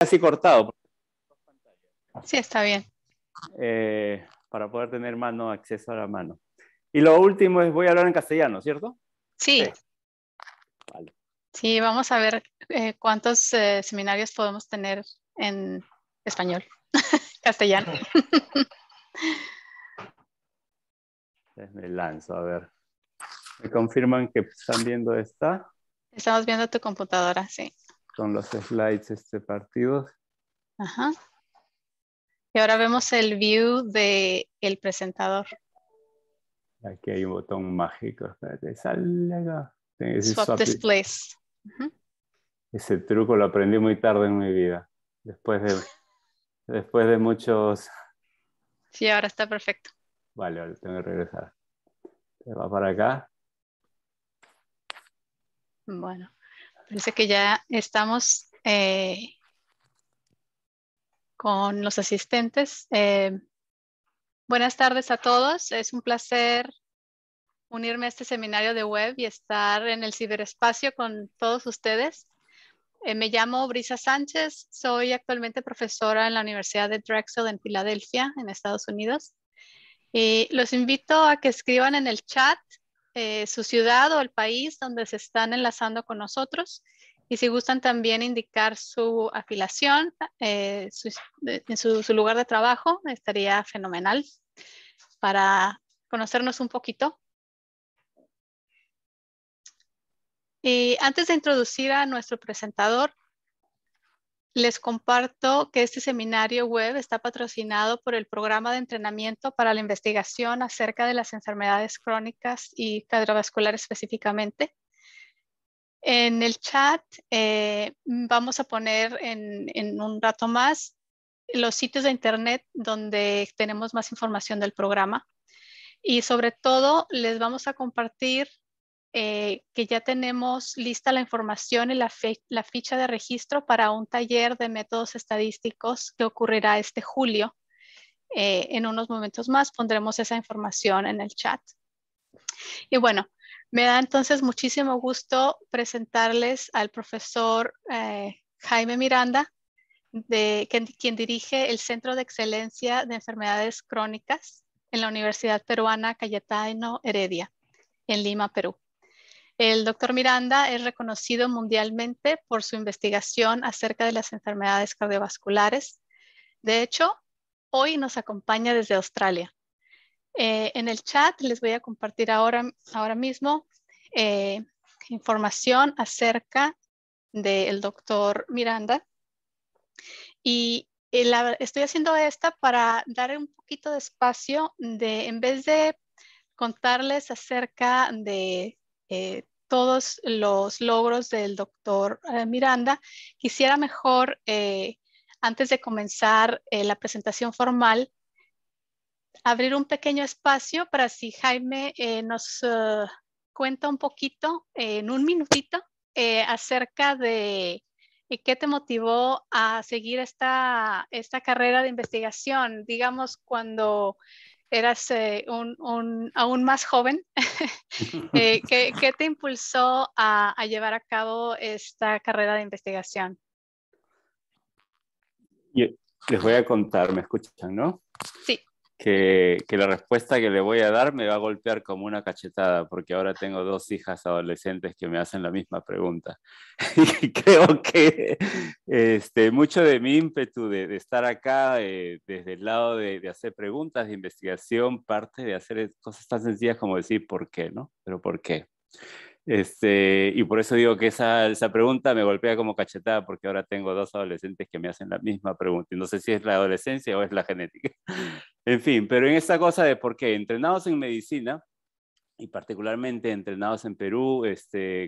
Así cortado. Sí, está bien. Para poder tener acceso a la mano. Y lo último es, voy a hablar en castellano, ¿cierto? Sí. Sí. Vale. Sí, vamos a ver cuántos seminarios podemos tener en español, castellano. Me lanzo, a ver. ¿Me confirman que están viendo esta? Estamos viendo tu computadora, sí. Con los slides partidos. Ajá. Y ahora vemos el view del presentador. Aquí hay un botón mágico. Espérate, sale acá. Swap displays. Ese truco lo aprendí muy tarde en mi vida. Después de muchos... Sí, ahora está perfecto. Vale, tengo que regresar. Va para acá. Bueno, parece que ya estamos con los asistentes. Buenas tardes a todos. Es un placer unirme a este seminario de web y estar en el ciberespacio con todos ustedes. Me llamo Brisa Sánchez, soy actualmente profesora en la Universidad de Drexel en Filadelfia, en Estados Unidos. Y los invito a que escriban en el chat su ciudad o el país donde se están enlazando con nosotros. Y si gustan también indicar su afiliación en su lugar de trabajo, estaría fenomenal para conocernos un poquito. Y antes de introducir a nuestro presentador, les comparto que este seminario web está patrocinado por el Programa de Entrenamiento para la Investigación acerca de las enfermedades crónicas y cardiovasculares específicamente. En el chat vamos a poner en un rato más los sitios de internet donde tenemos más información del programa. Y sobre todo les vamos a compartir que ya tenemos lista la información y la ficha de registro para un taller de métodos estadísticos que ocurrirá este julio. En unos momentos más pondremos esa información en el chat. Y bueno, me da entonces muchísimo gusto presentarles al profesor Jaime Miranda, quien dirige el Centro de Excelencia de Enfermedades Crónicas en la Universidad Peruana Cayetano Heredia, en Lima, Perú. El doctor Miranda es reconocido mundialmente por su investigación acerca de las enfermedades cardiovasculares. De hecho, hoy nos acompaña desde Australia. En el chat les voy a compartir ahora mismo información acerca del doctor Miranda. Y estoy haciendo esta para dar un poquito de espacio en vez de contarles acerca de todos los logros del doctor Miranda, quisiera mejor, antes de comenzar la presentación formal, abrir un pequeño espacio para si Jaime nos cuenta un poquito, en un minutito, acerca de qué te motivó a seguir esta carrera de investigación, digamos, cuando eras aún más joven. ¿Qué te impulsó a llevar a cabo esta carrera de investigación? Yo les voy a contar, ¿me escuchan, no? Sí. Que la respuesta que le voy a dar me va a golpear como una cachetada, porque ahora tengo 2 hijas adolescentes que me hacen la misma pregunta. Y creo que mucho de mi ímpetu de estar acá, desde el lado de hacer preguntas de investigación, parte de hacer cosas tan sencillas como decir ¿por qué? ¿No? Pero ¿por qué? Y por eso digo que esa pregunta me golpea como cachetada, porque ahora tengo 2 adolescentes que me hacen la misma pregunta. Y no sé si es la adolescencia o es la genética. En fin, pero en esta cosa de por qué, entrenados en medicina, y particularmente entrenados en Perú,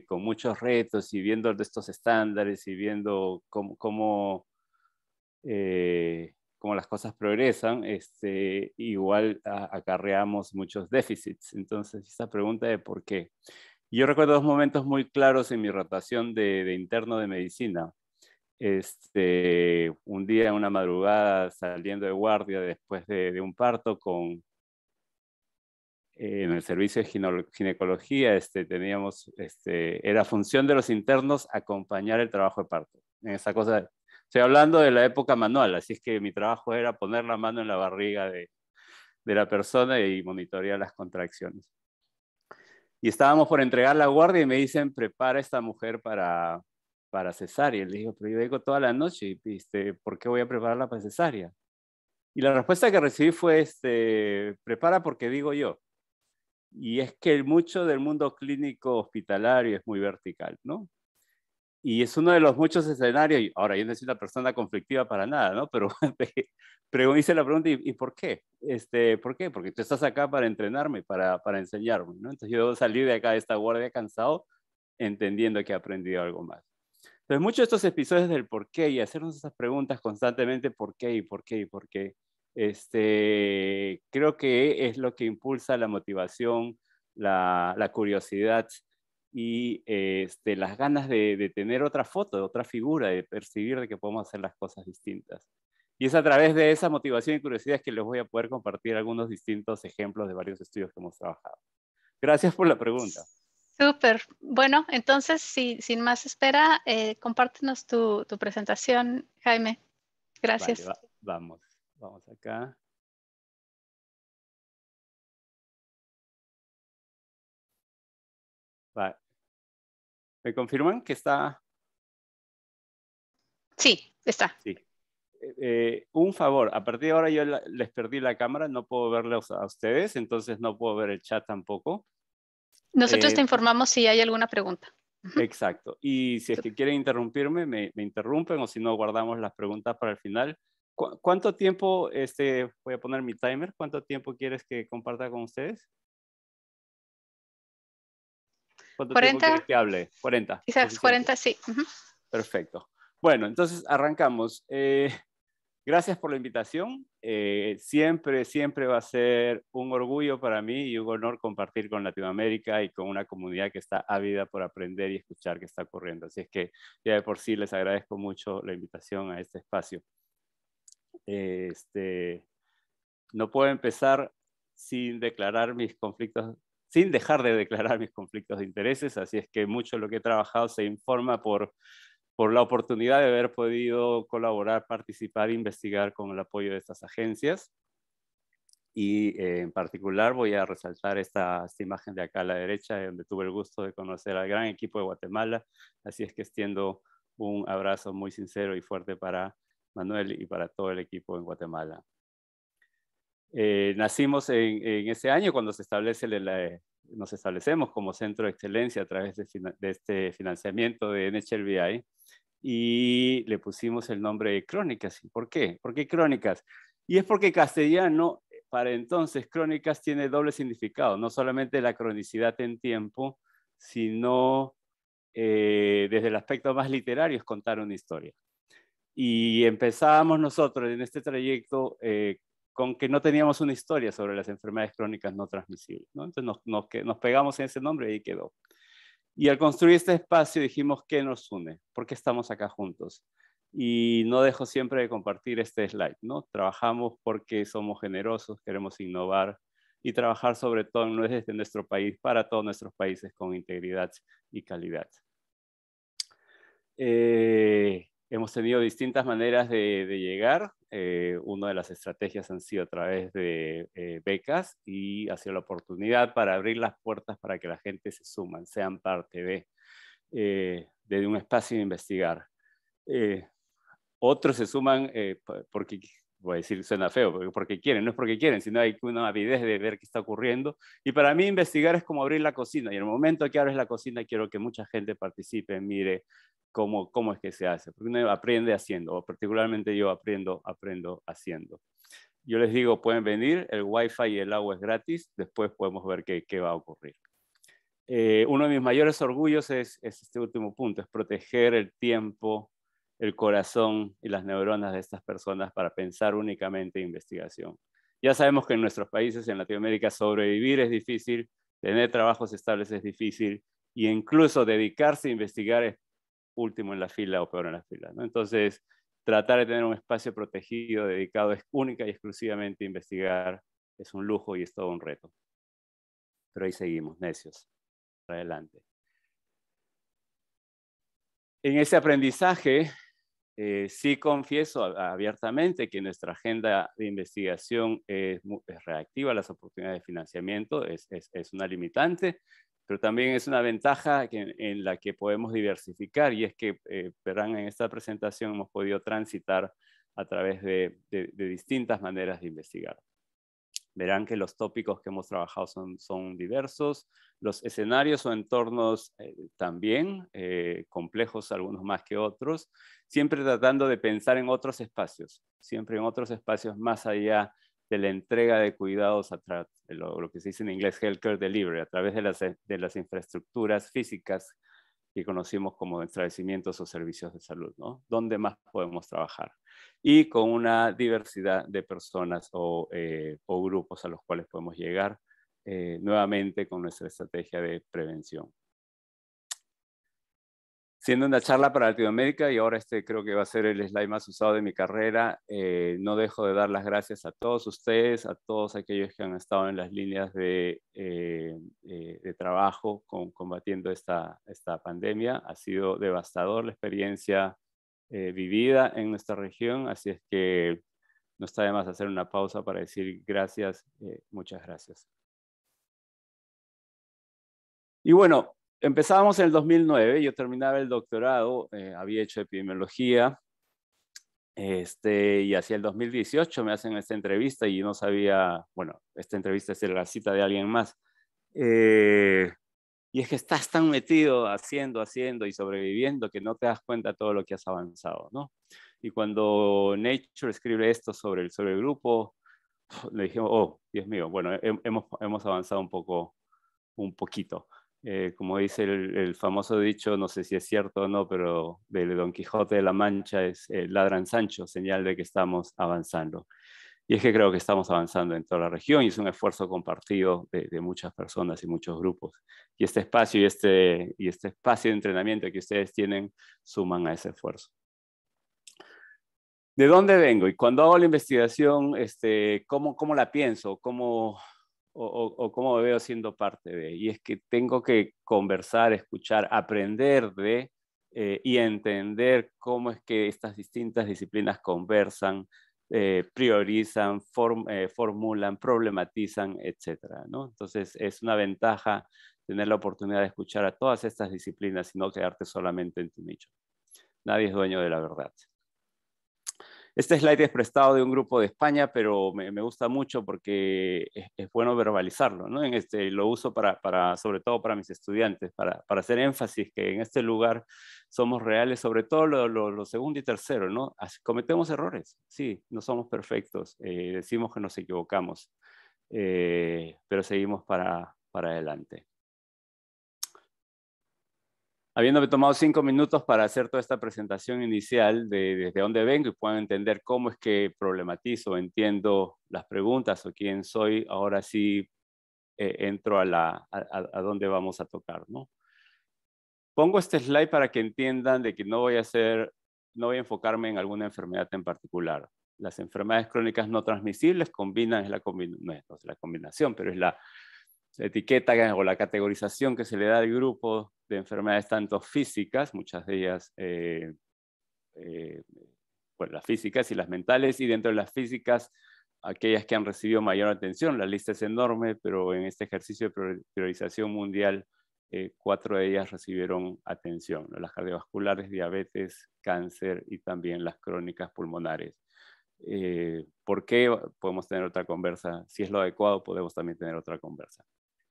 con muchos retos y viendo estos estándares y viendo cómo las cosas progresan, igual acarreamos muchos déficits. Entonces, esta pregunta de por qué. Yo recuerdo 2 momentos muy claros en mi rotación de interno de medicina. Un día, una madrugada, saliendo de guardia después de un parto en el servicio de ginecología, teníamos, era función de los internos acompañar el trabajo de parto. En esa cosa, Estoy hablando de la época manual, así es que mi trabajo era poner la mano en la barriga de la persona y monitorear las contracciones. Y estábamos por entregar la guardia y me dicen, prepara a esta mujer para cesárea. Y le digo, pero yo vengo toda la noche, y, ¿por qué voy a prepararla para cesárea? Y la respuesta que recibí fue, prepara porque digo yo. Y es que mucho del mundo clínico hospitalario es muy vertical, ¿no? Y es uno de los muchos escenarios, y ahora yo no soy una persona conflictiva para nada, ¿no? Pero hice la pregunta, ¿y por qué? ¿Por qué? Porque tú estás acá para entrenarme, para enseñarme, ¿no? Entonces yo salí de acá de esta guardia cansado, entendiendo que he aprendido algo más. Entonces muchos de estos episodios del por qué y hacernos esas preguntas constantemente, ¿por qué y por qué y por qué? Creo que es lo que impulsa la motivación, la curiosidad y las ganas de tener otra foto, otra figura, de percibir de que podemos hacer las cosas distintas. Y es a través de esa motivación y curiosidad que les voy a poder compartir algunos distintos ejemplos de varios estudios que hemos trabajado. Gracias por la pregunta. Súper. Bueno, entonces, sin más espera, compártenos tu presentación, Jaime. Gracias. Vale, vamos acá. Vale. ¿Me confirman que está? Sí, está. Sí. Un favor, a partir de ahora yo les perdí la cámara, no puedo verlos a ustedes, entonces no puedo ver el chat tampoco. Nosotros te informamos si hay alguna pregunta. Exacto. Y si es que quieren interrumpirme, me interrumpen, o si no, guardamos las preguntas para el final. ¿Cuánto tiempo, voy a poner mi timer, cuánto tiempo quieres que comparta con ustedes? ¿Cuánto tiempo 40, quieres que hable? 40. quizás Suficiente. 40, sí. Perfecto. Bueno, entonces arrancamos. Gracias por la invitación. Siempre va a ser un orgullo para mí y un honor compartir con Latinoamérica y con una comunidad que está ávida por aprender y escuchar qué está ocurriendo. Así es que ya de por sí les agradezco mucho la invitación a este espacio. No puedo empezar sin declarar mis conflictos, sin dejar de declarar mis conflictos de intereses, así es que mucho de lo que he trabajado se informa por la oportunidad de haber podido colaborar, participar e investigar con el apoyo de estas agencias. Y en particular voy a resaltar esta imagen de acá a la derecha, donde tuve el gusto de conocer al gran equipo de Guatemala. Así es que extiendo un abrazo muy sincero y fuerte para Manuel y para todo el equipo en Guatemala. Nacimos en ese año cuando nos establecemos como centro de excelencia a través de este financiamiento de NHLBI y le pusimos el nombre de Crónicas. ¿Por qué? ¿Por qué Crónicas? Y es porque castellano, para entonces, Crónicas tiene doble significado, no solamente la cronicidad en tiempo, sino desde el aspecto más literario es contar una historia. Y empezábamos nosotros en este trayecto con que no teníamos una historia sobre las enfermedades crónicas no transmisibles, ¿no? Entonces nos pegamos en ese nombre y ahí quedó. Y al construir este espacio dijimos, ¿qué nos une? ¿Por qué estamos acá juntos? Y no dejo siempre de compartir este slide, ¿no? Trabajamos porque somos generosos, queremos innovar y trabajar sobre todo no es desde nuestro país, para todos nuestros países con integridad y calidad. Hemos tenido distintas maneras de llegar. Una de las estrategias han sido a través de becas y ha sido la oportunidad para abrir las puertas para que la gente se suman, sean parte de un espacio de investigar. Otros se suman porque, voy a decir, suena feo, porque quieren, no es porque quieren, sino hay una avidez de ver qué está ocurriendo. Y para mí investigar es como abrir la cocina, y en el momento que abres la cocina quiero que mucha gente participe, mire cómo es que se hace, porque uno aprende haciendo, o particularmente yo aprendo haciendo. Yo les digo, pueden venir, el wifi y el agua es gratis, después podemos ver qué va a ocurrir. Uno de mis mayores orgullos es este último punto, es proteger el tiempo, el corazón y las neuronas de estas personas para pensar únicamente en investigación. Ya sabemos que en nuestros países, en Latinoamérica, sobrevivir es difícil, tener trabajos estables es difícil, y incluso dedicarse a investigar es último en la fila o peor en la fila, ¿no? Entonces, tratar de tener un espacio protegido, dedicado única y exclusivamente a investigar, es un lujo y es todo un reto. Pero ahí seguimos, necios. Adelante. En ese aprendizaje Sí confieso abiertamente que nuestra agenda de investigación es reactiva a las oportunidades de financiamiento, es una limitante, pero también es una ventaja en la que podemos diversificar, y es que, verán, en esta presentación hemos podido transitar a través de distintas maneras de investigar. Verán que los tópicos que hemos trabajado son diversos, los escenarios o entornos también, complejos algunos más que otros, siempre tratando de pensar en otros espacios, siempre en otros espacios más allá de la entrega de cuidados, lo que se dice en inglés healthcare delivery, a través de las infraestructuras físicas que conocimos como establecimientos o servicios de salud, ¿no? ¿Dónde más podemos trabajar? Y con una diversidad de personas o grupos a los cuales podemos llegar, nuevamente con nuestra estrategia de prevención. Siendo una charla para Latinoamérica, y ahora este creo que va a ser el slide más usado de mi carrera, no dejo de dar las gracias a todos ustedes, a todos aquellos que han estado en las líneas de trabajo combatiendo esta pandemia. Ha sido devastador la experiencia vivida en nuestra región, así es que no está de más hacer una pausa para decir gracias, muchas gracias. Y bueno, empezábamos en el 2009, yo terminaba el doctorado, había hecho epidemiología, y hacia el 2018 me hacen esta entrevista y yo no sabía, bueno, esta entrevista es la cita de alguien más, y es que estás tan metido haciendo y sobreviviendo que no te das cuenta de todo lo que has avanzado, ¿no? Y cuando Nature escribe esto sobre el grupo, le dijimos, oh, Dios mío, bueno, hemos avanzado un poquito. Como dice el famoso dicho, no sé si es cierto o no, pero de Don Quijote de la Mancha es ladran Sancho, señal de que estamos avanzando. Y es que creo que estamos avanzando en toda la región y es un esfuerzo compartido de muchas personas y muchos grupos. Y este espacio y este espacio de entrenamiento que ustedes tienen suman a ese esfuerzo. ¿De dónde vengo? Y cuando hago la investigación, ¿cómo la pienso? ¿Cómo me veo siendo parte de? Y es que tengo que conversar, escuchar, aprender de y entender cómo es que estas distintas disciplinas conversan, priorizan, formulan, problematizan, etcétera, ¿no? Entonces, es una ventaja tener la oportunidad de escuchar a todas estas disciplinas y no quedarte solamente en tu nicho. Nadie es dueño de la verdad. Este slide es prestado de un grupo de España, pero me gusta mucho porque es bueno verbalizarlo, ¿no? Lo uso sobre todo para mis estudiantes, para hacer énfasis que en este lugar somos reales, sobre todo lo segundo y tercero, ¿no? Cometemos errores, sí, no somos perfectos, decimos que nos equivocamos, pero seguimos para adelante. Habiéndome tomado 5 minutos para hacer toda esta presentación inicial de desde dónde vengo y puedan entender cómo es que problematizo, entiendo las preguntas o quién soy, ahora sí entro a dónde vamos a tocar, ¿no? Pongo este slide para que entiendan de que no voy a enfocarme en alguna enfermedad en particular. Las enfermedades crónicas no transmisibles no es la combinación, pero es la etiqueta o la categorización que se le da al grupo de enfermedades tanto físicas, muchas de ellas, bueno, las físicas y las mentales, y dentro de las físicas, aquellas que han recibido mayor atención. La lista es enorme, pero en este ejercicio de priorización mundial, 4 de ellas recibieron atención, ¿no? Las cardiovasculares, diabetes, cáncer y también las crónicas pulmonares. ¿Por qué? Podemos tener otra conversa. Si es lo adecuado, podemos también tener otra conversa.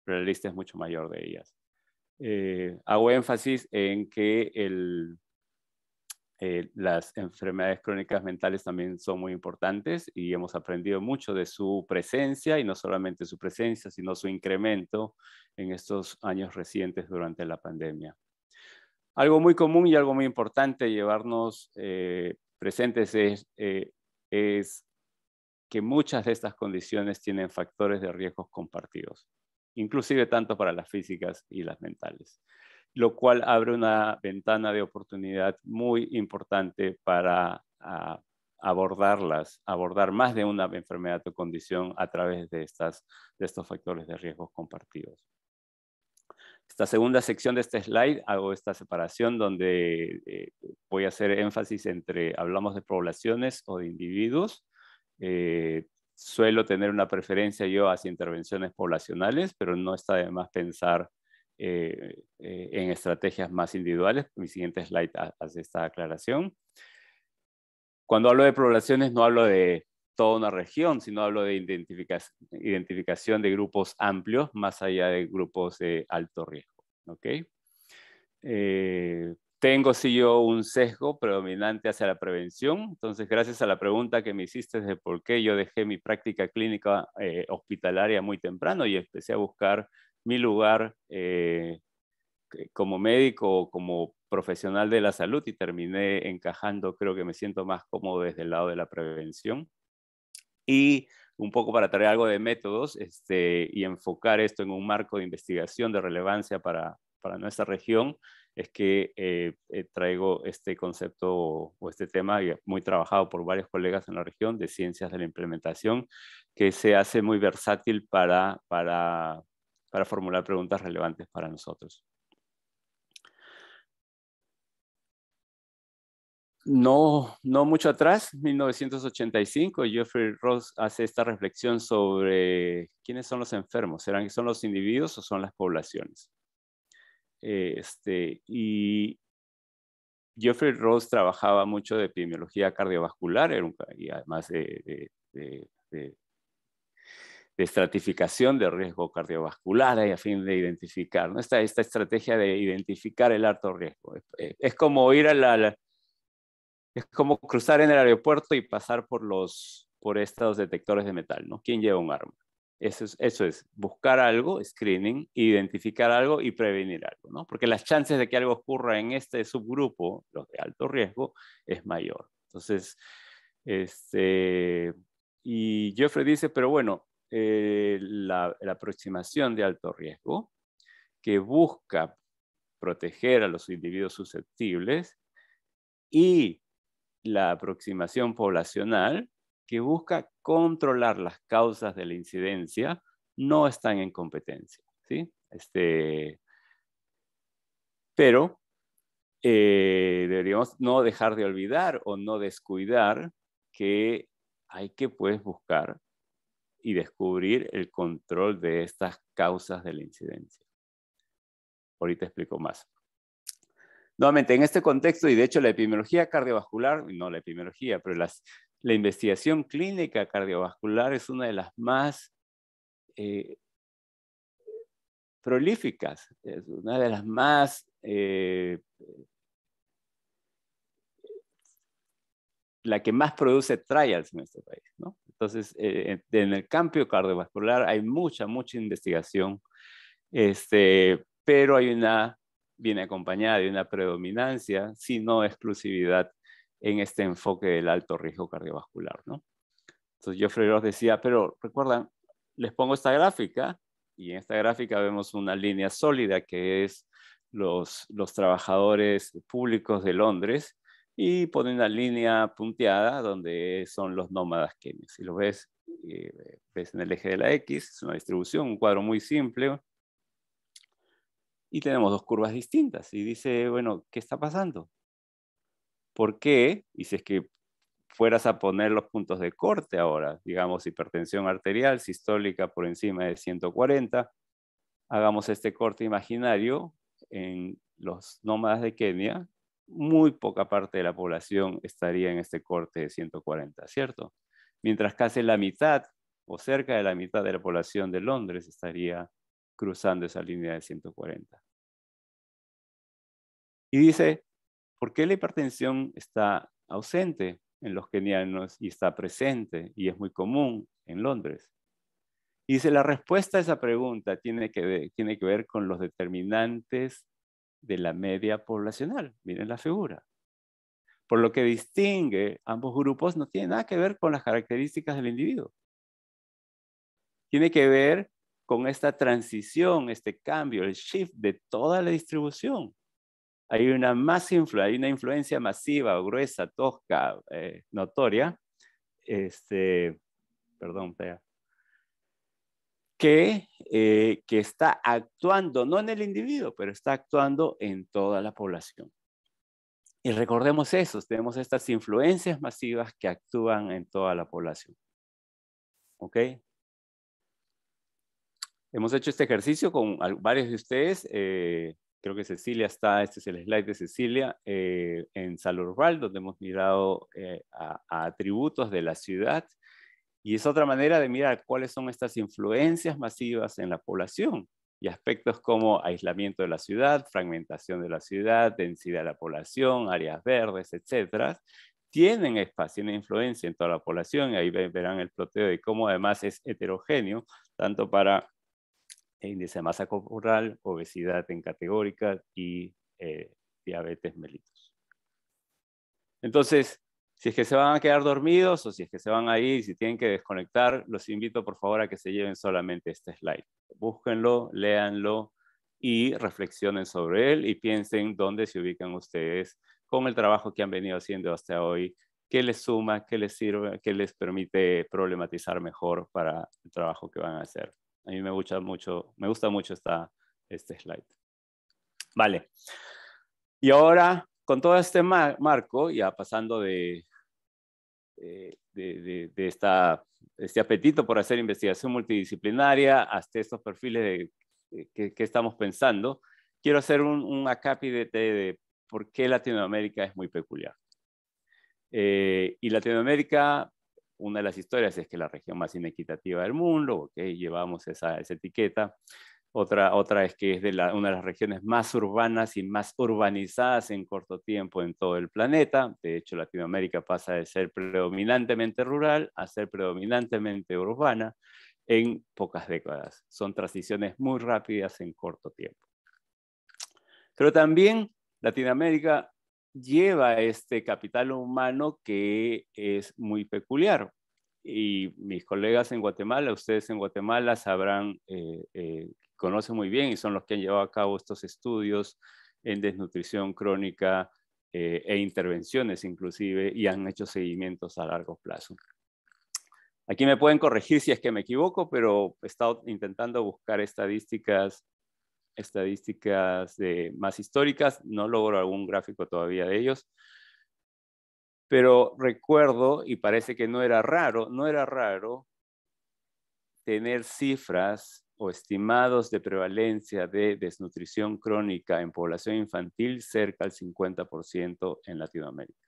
Pero la lista es mucho mayor de ellas. Hago énfasis en que las enfermedades crónicas mentales también son muy importantes y hemos aprendido mucho de su presencia, y no solamente su presencia, sino su incremento en estos años recientes durante la pandemia. Algo muy común y algo muy importante llevarnos presentes es que muchas de estas condiciones tienen factores de riesgos compartidos, inclusive tanto para las físicas y las mentales, lo cual abre una ventana de oportunidad muy importante para abordar más de una enfermedad o condición a través de estos factores de riesgos compartidos. Esta segunda sección de este slide hago esta separación donde voy a hacer énfasis entre hablamos de poblaciones o de individuos. Suelo tener una preferencia yo hacia intervenciones poblacionales, pero no está de más pensar en estrategias más individuales. Mi siguiente slide hace esta aclaración. Cuando hablo de poblaciones no hablo de toda una región, sino hablo de identificación de grupos amplios más allá de grupos de alto riesgo. ¿Okay? Tengo sí yo un sesgo predominante hacia la prevención. Entonces, gracias a la pregunta que me hiciste de por qué yo dejé mi práctica clínica hospitalaria muy temprano y empecé a buscar mi lugar como médico o como profesional de la salud y terminé encajando, creo que me siento más cómodo desde el lado de la prevención. Y un poco para traer algo de métodos y enfocar esto en un marco de investigación de relevancia para nuestra región, es que traigo este concepto o este tema muy trabajado por varios colegas en la región de ciencias de la implementación, que se hace muy versátil para formular preguntas relevantes para nosotros. No mucho atrás, 1985, Geoffrey Ross hace esta reflexión sobre quiénes son los enfermos. ¿Son los individuos o son las poblaciones? Y Geoffrey Ross trabajaba mucho de epidemiología cardiovascular y además de estratificación de riesgo cardiovascular y a fin de identificar, ¿no? Esta estrategia de identificar el alto riesgo. Es como ir es como cruzar en el aeropuerto y pasar por estos detectores de metal, ¿no? ¿Quién lleva un arma? Eso es buscar algo, screening, identificar algo y prevenir algo, ¿no? Porque las chances de que algo ocurra en este subgrupo, los de alto riesgo, es mayor. Entonces, y Geoffrey dice, pero bueno, la aproximación de alto riesgo que busca proteger a los individuos susceptibles y la aproximación poblacional que busca controlar las causas de la incidencia no están en competencia, ¿sí? Pero deberíamos no dejar de olvidar o no descuidar que hay que pues buscar y descubrir el control de estas causas de la incidencia. Ahorita explico más. Nuevamente, en este contexto, y de hecho la epidemiología cardiovascular, no la epidemiología, pero la investigación clínica cardiovascular es una de las más prolíficas, es una de las más la que más produce trials en este país, ¿no? Entonces, en el campo cardiovascular hay mucha investigación, pero viene acompañada de una predominancia, si no exclusividad, en este enfoque del alto riesgo cardiovascular, ¿no? Entonces, Geoffrey Ross decía, pero recuerdan, les pongo esta gráfica, y en esta gráfica vemos una línea sólida que es los trabajadores públicos de Londres, y pone una línea punteada donde son los nómadas kenios. Si lo ves en el eje de la X, es una distribución, un cuadro muy simple, y tenemos dos curvas distintas. Y dice, bueno, ¿qué está pasando? ¿Por qué? Y si es que fueras a poner los puntos de corte ahora, digamos hipertensión arterial sistólica por encima de 140, hagamos este corte imaginario en los nómadas de Kenia, muy poca parte de la población estaría en este corte de 140, ¿cierto? Mientras casi la mitad o cerca de la mitad de la población de Londres estaría cruzando esa línea de 140. Y dice, ¿por qué la hipertensión está ausente en los kenianos y está presente y es muy común en Londres? Y dice, la respuesta a esa pregunta tiene que ver con los determinantes de la media poblacional. Miren la figura. Por lo que distingue ambos grupos no tiene nada que ver con las características del individuo. Tiene que ver con esta transición, este cambio, el shift de toda la distribución. Hay una influencia masiva, gruesa, tosca, notoria, perdón, Pea, que está actuando, no en el individuo, pero está actuando en toda la población. Y recordemos eso, tenemos estas influencias masivas que actúan en toda la población. ¿Ok? Hemos hecho este ejercicio con varios de ustedes. Creo que Cecilia está, este es el slide de Cecilia, en Salud Rural, donde hemos mirado a atributos de la ciudad. Y es otra manera de mirar cuáles son estas influencias masivas en la población y aspectos como aislamiento de la ciudad, fragmentación de la ciudad, densidad de la población, áreas verdes, etcétera. Tienen espacio, tienen influencia en toda la población y ahí verán el ploteo de cómo además es heterogéneo, tanto para índice de masa corporal, obesidad en categórica y diabetes mellitus. Entonces, si es que se van a quedar dormidos o si es que se van a ir, si tienen que desconectar, los invito por favor a que se lleven solamente este slide. Búsquenlo, léanlo y reflexionen sobre él y piensen dónde se ubican ustedes con el trabajo que han venido haciendo hasta hoy, qué les suma, qué les sirve, qué les permite problematizar mejor para el trabajo que van a hacer. A mí me gusta mucho este slide. Vale. Y ahora, con todo este marco, ya pasando de este apetito por hacer investigación multidisciplinaria hasta estos perfiles que estamos pensando, quiero hacer un acápite de por qué Latinoamérica es muy peculiar. Y Latinoamérica, una de las historias es que es la región más inequitativa del mundo, okay, llevamos esa etiqueta. Otra es que es una de las regiones más urbanas y más urbanizadas en corto tiempo en todo el planeta. De hecho, Latinoamérica pasa de ser predominantemente rural a ser predominantemente urbana en pocas décadas. Son transiciones muy rápidas en corto tiempo. Pero también Latinoamérica lleva este capital humano que es muy peculiar. Y mis colegas en Guatemala, ustedes en Guatemala sabrán, conocen muy bien y son los que han llevado a cabo estos estudios en desnutrición crónica e intervenciones inclusive, y han hecho seguimientos a largo plazo. Aquí me pueden corregir si es que me equivoco, pero he estado intentando buscar estadísticas más históricas, no logro algún gráfico todavía de ellos, pero recuerdo, y parece que no era raro tener cifras o estimados de prevalencia de desnutrición crónica en población infantil cerca del 50% en Latinoamérica.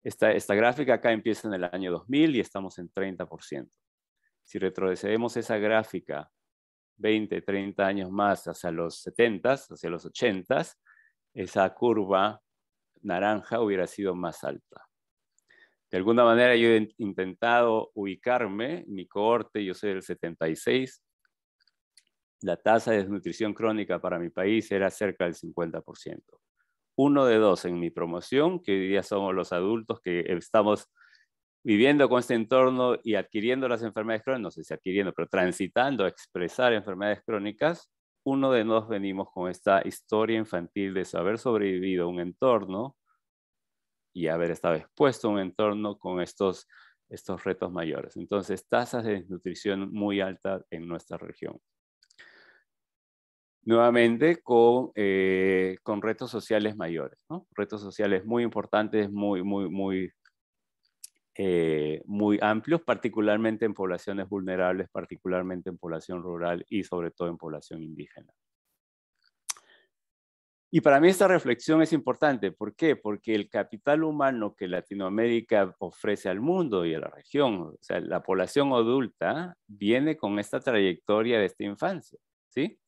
Esta gráfica acá empieza en el año 2000 y estamos en 30%. Si retrocedemos esa gráfica 20, 30 años más hacia los 70s, hacia los 80s, esa curva naranja hubiera sido más alta. De alguna manera yo he intentado ubicarme, mi cohorte, yo soy del 76, la tasa de desnutrición crónica para mi país era cerca del 50%. 1 de 2 en mi promoción, que hoy día somos los adultos que estamos viviendo con este entorno y adquiriendo las enfermedades crónicas, no sé si adquiriendo, pero transitando a expresar enfermedades crónicas, 1 de 2 venimos con esta historia infantil de haber sobrevivido a un entorno y haber estado expuesto a un entorno con estos retos mayores. Entonces, tasas de desnutrición muy altas en nuestra región. Nuevamente con retos sociales mayores, ¿no? Retos sociales muy importantes, muy amplios, particularmente en poblaciones vulnerables, particularmente en población rural y sobre todo en población indígena. Y para mí esta reflexión es importante. ¿Por qué? Porque el capital humano que Latinoamérica ofrece al mundo y a la región, o sea, la población adulta, viene con esta trayectoria de esta infancia, ¿sí?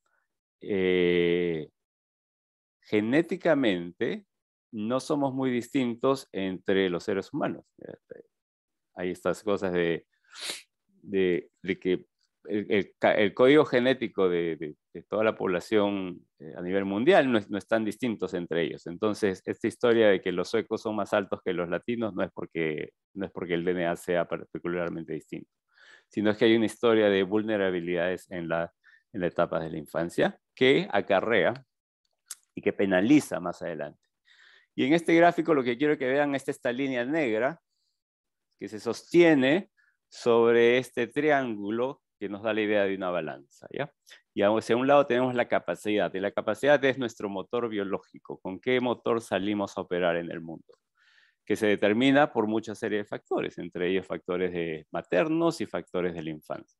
Genéticamente, no somos muy distintos entre los seres humanos. Hay estas cosas de que el código genético de toda la población a nivel mundial no es tan distintos entre ellos. Entonces, esta historia de que los suecos son más altos que los latinos no es porque el DNA sea particularmente distinto, sino es que hay una historia de vulnerabilidades en la etapa de la infancia que acarrea y que penaliza más adelante. Y en este gráfico lo que quiero que vean es esta línea negra que se sostiene sobre este triángulo que nos da la idea de una balanza, ¿ya? Y hacia un lado tenemos la capacidad, y la capacidad es nuestro motor biológico, con qué motor salimos a operar en el mundo, que se determina por muchas series de factores, entre ellos factores maternos y factores de la infancia.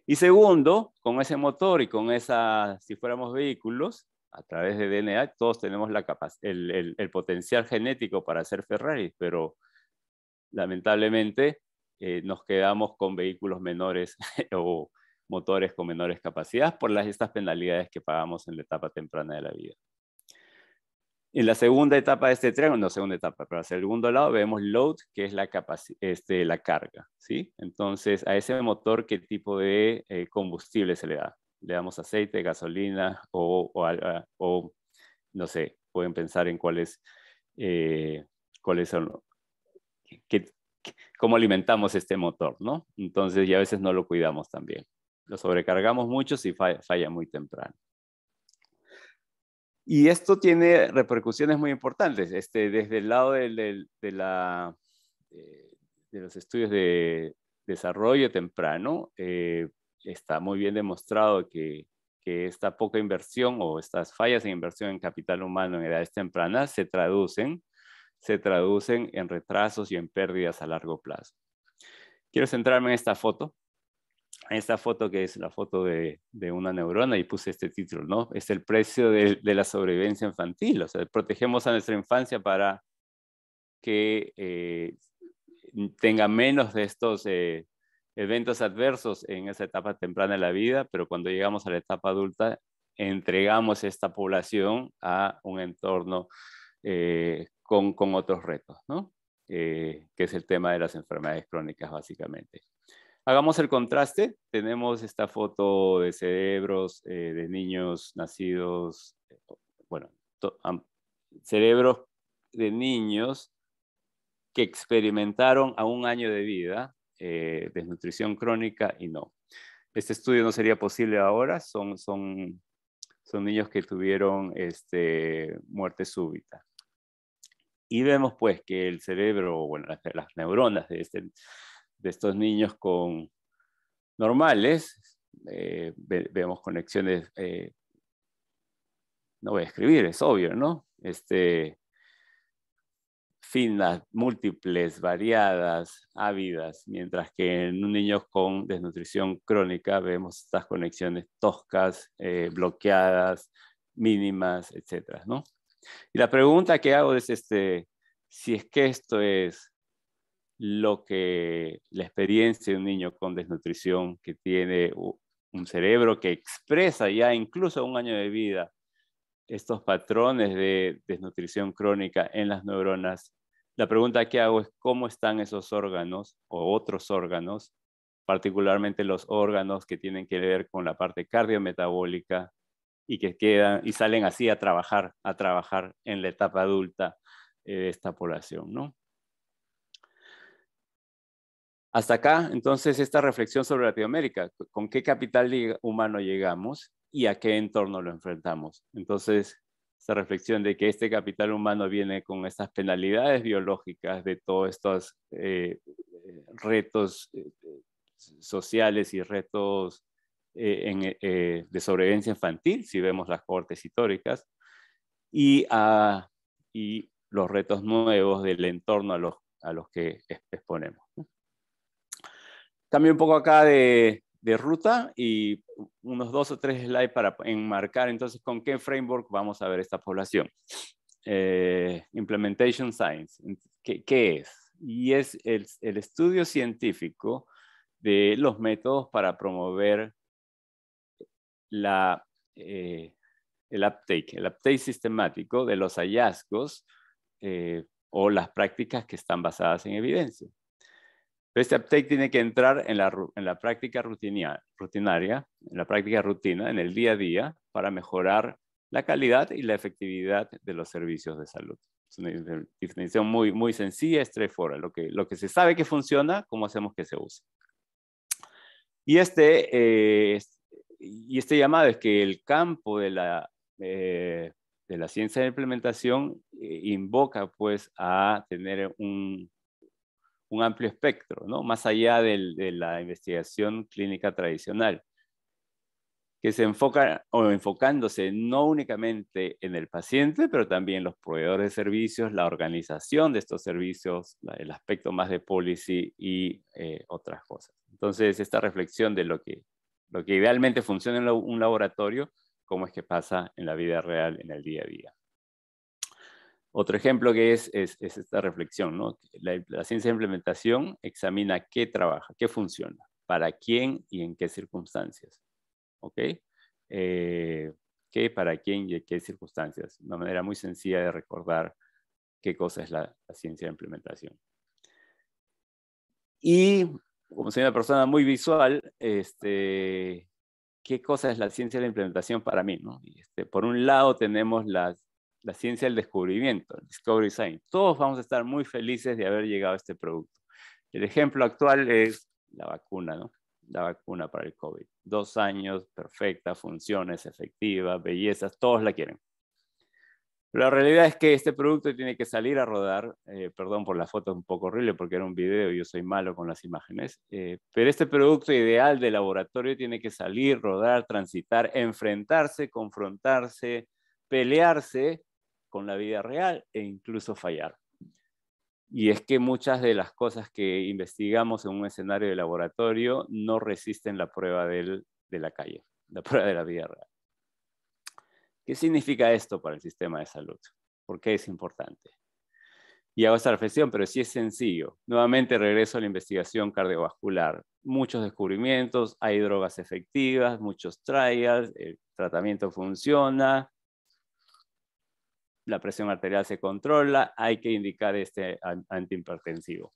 Y segundo, con ese motor y con esa, si fuéramos vehículos, a través de DNA, todos tenemos el potencial genético para hacer Ferraris, pero lamentablemente nos quedamos con vehículos menores o motores con menores capacidades por estas penalidades que pagamos en la etapa temprana de la vida. En la segunda etapa de este triángulo, no segunda etapa, pero hacia el segundo lado vemos load, que es la carga, ¿sí? Entonces, a ese motor, ¿qué tipo de combustible se le da? Le damos aceite, gasolina o no sé, pueden pensar en cuáles son, cómo alimentamos este motor, ¿no? Entonces, ya a veces no lo cuidamos también. Lo sobrecargamos mucho si falla muy temprano. Y esto tiene repercusiones muy importantes. Desde el lado de los estudios de desarrollo temprano, está muy bien demostrado que esta poca inversión o estas fallas en inversión en capital humano en edades tempranas se traducen en retrasos y en pérdidas a largo plazo. Quiero centrarme en esta foto. Esta foto, que es la foto de una neurona, y puse este título, ¿no? Es el precio de la sobrevivencia infantil. O sea, protegemos a nuestra infancia para que tenga menos de estos eventos adversos en esa etapa temprana de la vida, pero cuando llegamos a la etapa adulta, entregamos esta población a un entorno con otros retos, ¿no? Que es el tema de las enfermedades crónicas, básicamente. Hagamos el contraste. Tenemos esta foto de cerebros de niños nacidos, bueno, cerebros de niños que experimentaron a un año de vida desnutrición crónica y no. Este estudio no sería posible ahora. Son niños que tuvieron muerte súbita. Y vemos pues que el cerebro, bueno, las neuronas de estos niños normales, vemos conexiones, no voy a escribir, es obvio, ¿no? Finas, múltiples, variadas, ávidas, mientras que en un niño con desnutrición crónica vemos estas conexiones toscas, bloqueadas, mínimas, etcétera, ¿no? Y la pregunta que hago es si es que esto es lo que la experiencia de un niño con desnutrición que tiene un cerebro que expresa ya incluso a un año de vida estos patrones de desnutrición crónica en las neuronas. La pregunta que hago es cómo están esos órganos o otros órganos, particularmente los órganos que tienen que ver con la parte cardiometabólica y que quedan y salen así a trabajar en la etapa adulta de esta población, ¿no? Hasta acá, entonces, esta reflexión sobre Latinoamérica. ¿Con qué capital humano llegamos y a qué entorno lo enfrentamos? Entonces, esta reflexión de que este capital humano viene con estas penalidades biológicas de todos estos retos sociales y retos de sobrevivencia infantil, si vemos las cohortes históricas, y los retos nuevos del entorno a los que exponemos. Cambio un poco acá de ruta y unos 2 o 3 slides para enmarcar entonces con qué framework vamos a ver esta población. Implementation Science, ¿qué es? Y es el estudio científico de los métodos para promover el uptake sistemático de los hallazgos o las prácticas que están basadas en evidencia. Este uptake tiene que entrar en la práctica rutinaria, en la práctica rutina, en el día a día, para mejorar la calidad y la efectividad de los servicios de salud. Es una definición muy, muy sencilla, straightforward. Lo que se sabe que funciona, ¿cómo hacemos que se use? Y este llamado es que el campo de la ciencia de implementación invoca pues a tener un un amplio espectro, ¿no? Más allá de la investigación clínica tradicional, que se enfoca o enfocándose no únicamente en el paciente, pero también los proveedores de servicios, la organización de estos servicios, el aspecto más de policy y otras cosas. Entonces, esta reflexión de lo que idealmente funciona en un laboratorio, cómo es que pasa en la vida real, en el día a día. Otro ejemplo que es esta reflexión, ¿no? La ciencia de implementación examina qué trabaja, qué funciona, para quién y en qué circunstancias. ¿Ok? ¿Qué, para quién y en qué circunstancias? Una manera muy sencilla de recordar qué cosa es la ciencia de implementación. Y como soy una persona muy visual, ¿qué cosa es la ciencia de la implementación para mí, ¿no? Por un lado tenemos la ciencia del descubrimiento, el Discovery Science. Todos vamos a estar muy felices de haber llegado a este producto. El ejemplo actual es la vacuna, ¿no? La vacuna para el COVID. 2 años, perfecta, funciones, efectiva, bellezas, todos la quieren. Pero la realidad es que este producto tiene que salir a rodar, perdón por la foto, es un poco horrible porque era un video y yo soy malo con las imágenes, pero este producto ideal de laboratorio tiene que salir, rodar, transitar, enfrentarse, confrontarse, pelearse con la vida real e incluso fallar. Y es que muchas de las cosas que investigamos en un escenario de laboratorio no resisten la prueba de la calle, la prueba de la vida real. ¿Qué significa esto para el sistema de salud? ¿Por qué es importante? Y hago esta reflexión, pero sí es sencillo. Nuevamente regreso a la investigación cardiovascular. Muchos descubrimientos, hay drogas efectivas, muchos trials, el tratamiento funciona, la presión arterial se controla, hay que indicar este antihipertensivo.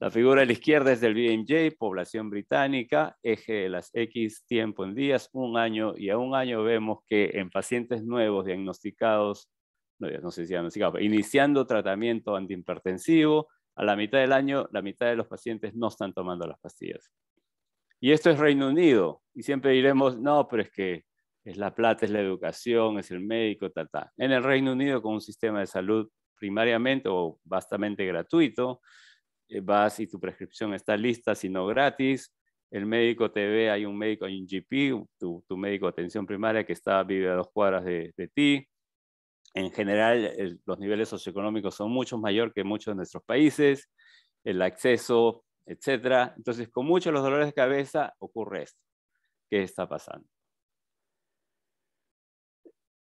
La figura de la izquierda es del BMJ, población británica, eje de las X, tiempo en días, 1 año, y a 1 año vemos que en pacientes nuevos diagnosticados, no sé si diagnosticados, iniciando tratamiento antihipertensivo, a la mitad del año, la mitad de los pacientes no están tomando las pastillas. Y esto es Reino Unido, y siempre diremos, no, pero es que es la plata, es la educación, es el médico, ta. En el Reino Unido, con un sistema de salud primariamente o bastante gratuito, vas y tu prescripción está lista, si no gratis, el médico te ve, hay un médico, hay un GP, tu médico de atención primaria que vive a 2 cuadras de ti. En general, los niveles socioeconómicos son mucho mayor que muchos de nuestros países, el acceso, etc. Entonces, con muchos los dolores de cabeza ocurre esto. ¿Qué está pasando?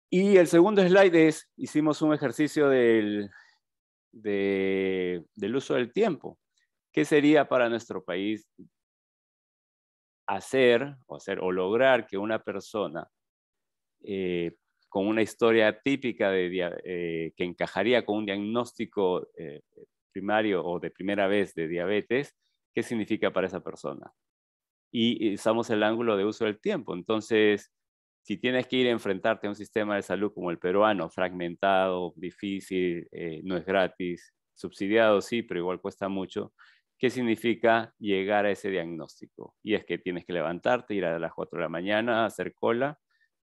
Y el segundo slide es, hicimos un ejercicio del uso del tiempo. ¿Qué sería para nuestro país hacer o lograr que una persona con una historia típica que encajaría con un diagnóstico primario o de primera vez de diabetes, qué significa para esa persona? Y usamos el ángulo de uso del tiempo. Entonces, si tienes que ir a enfrentarte a un sistema de salud como el peruano, fragmentado, difícil, no es gratis, subsidiado sí, pero igual cuesta mucho, ¿qué significa llegar a ese diagnóstico? Y es que tienes que levantarte, ir a las 4 de la mañana, hacer cola,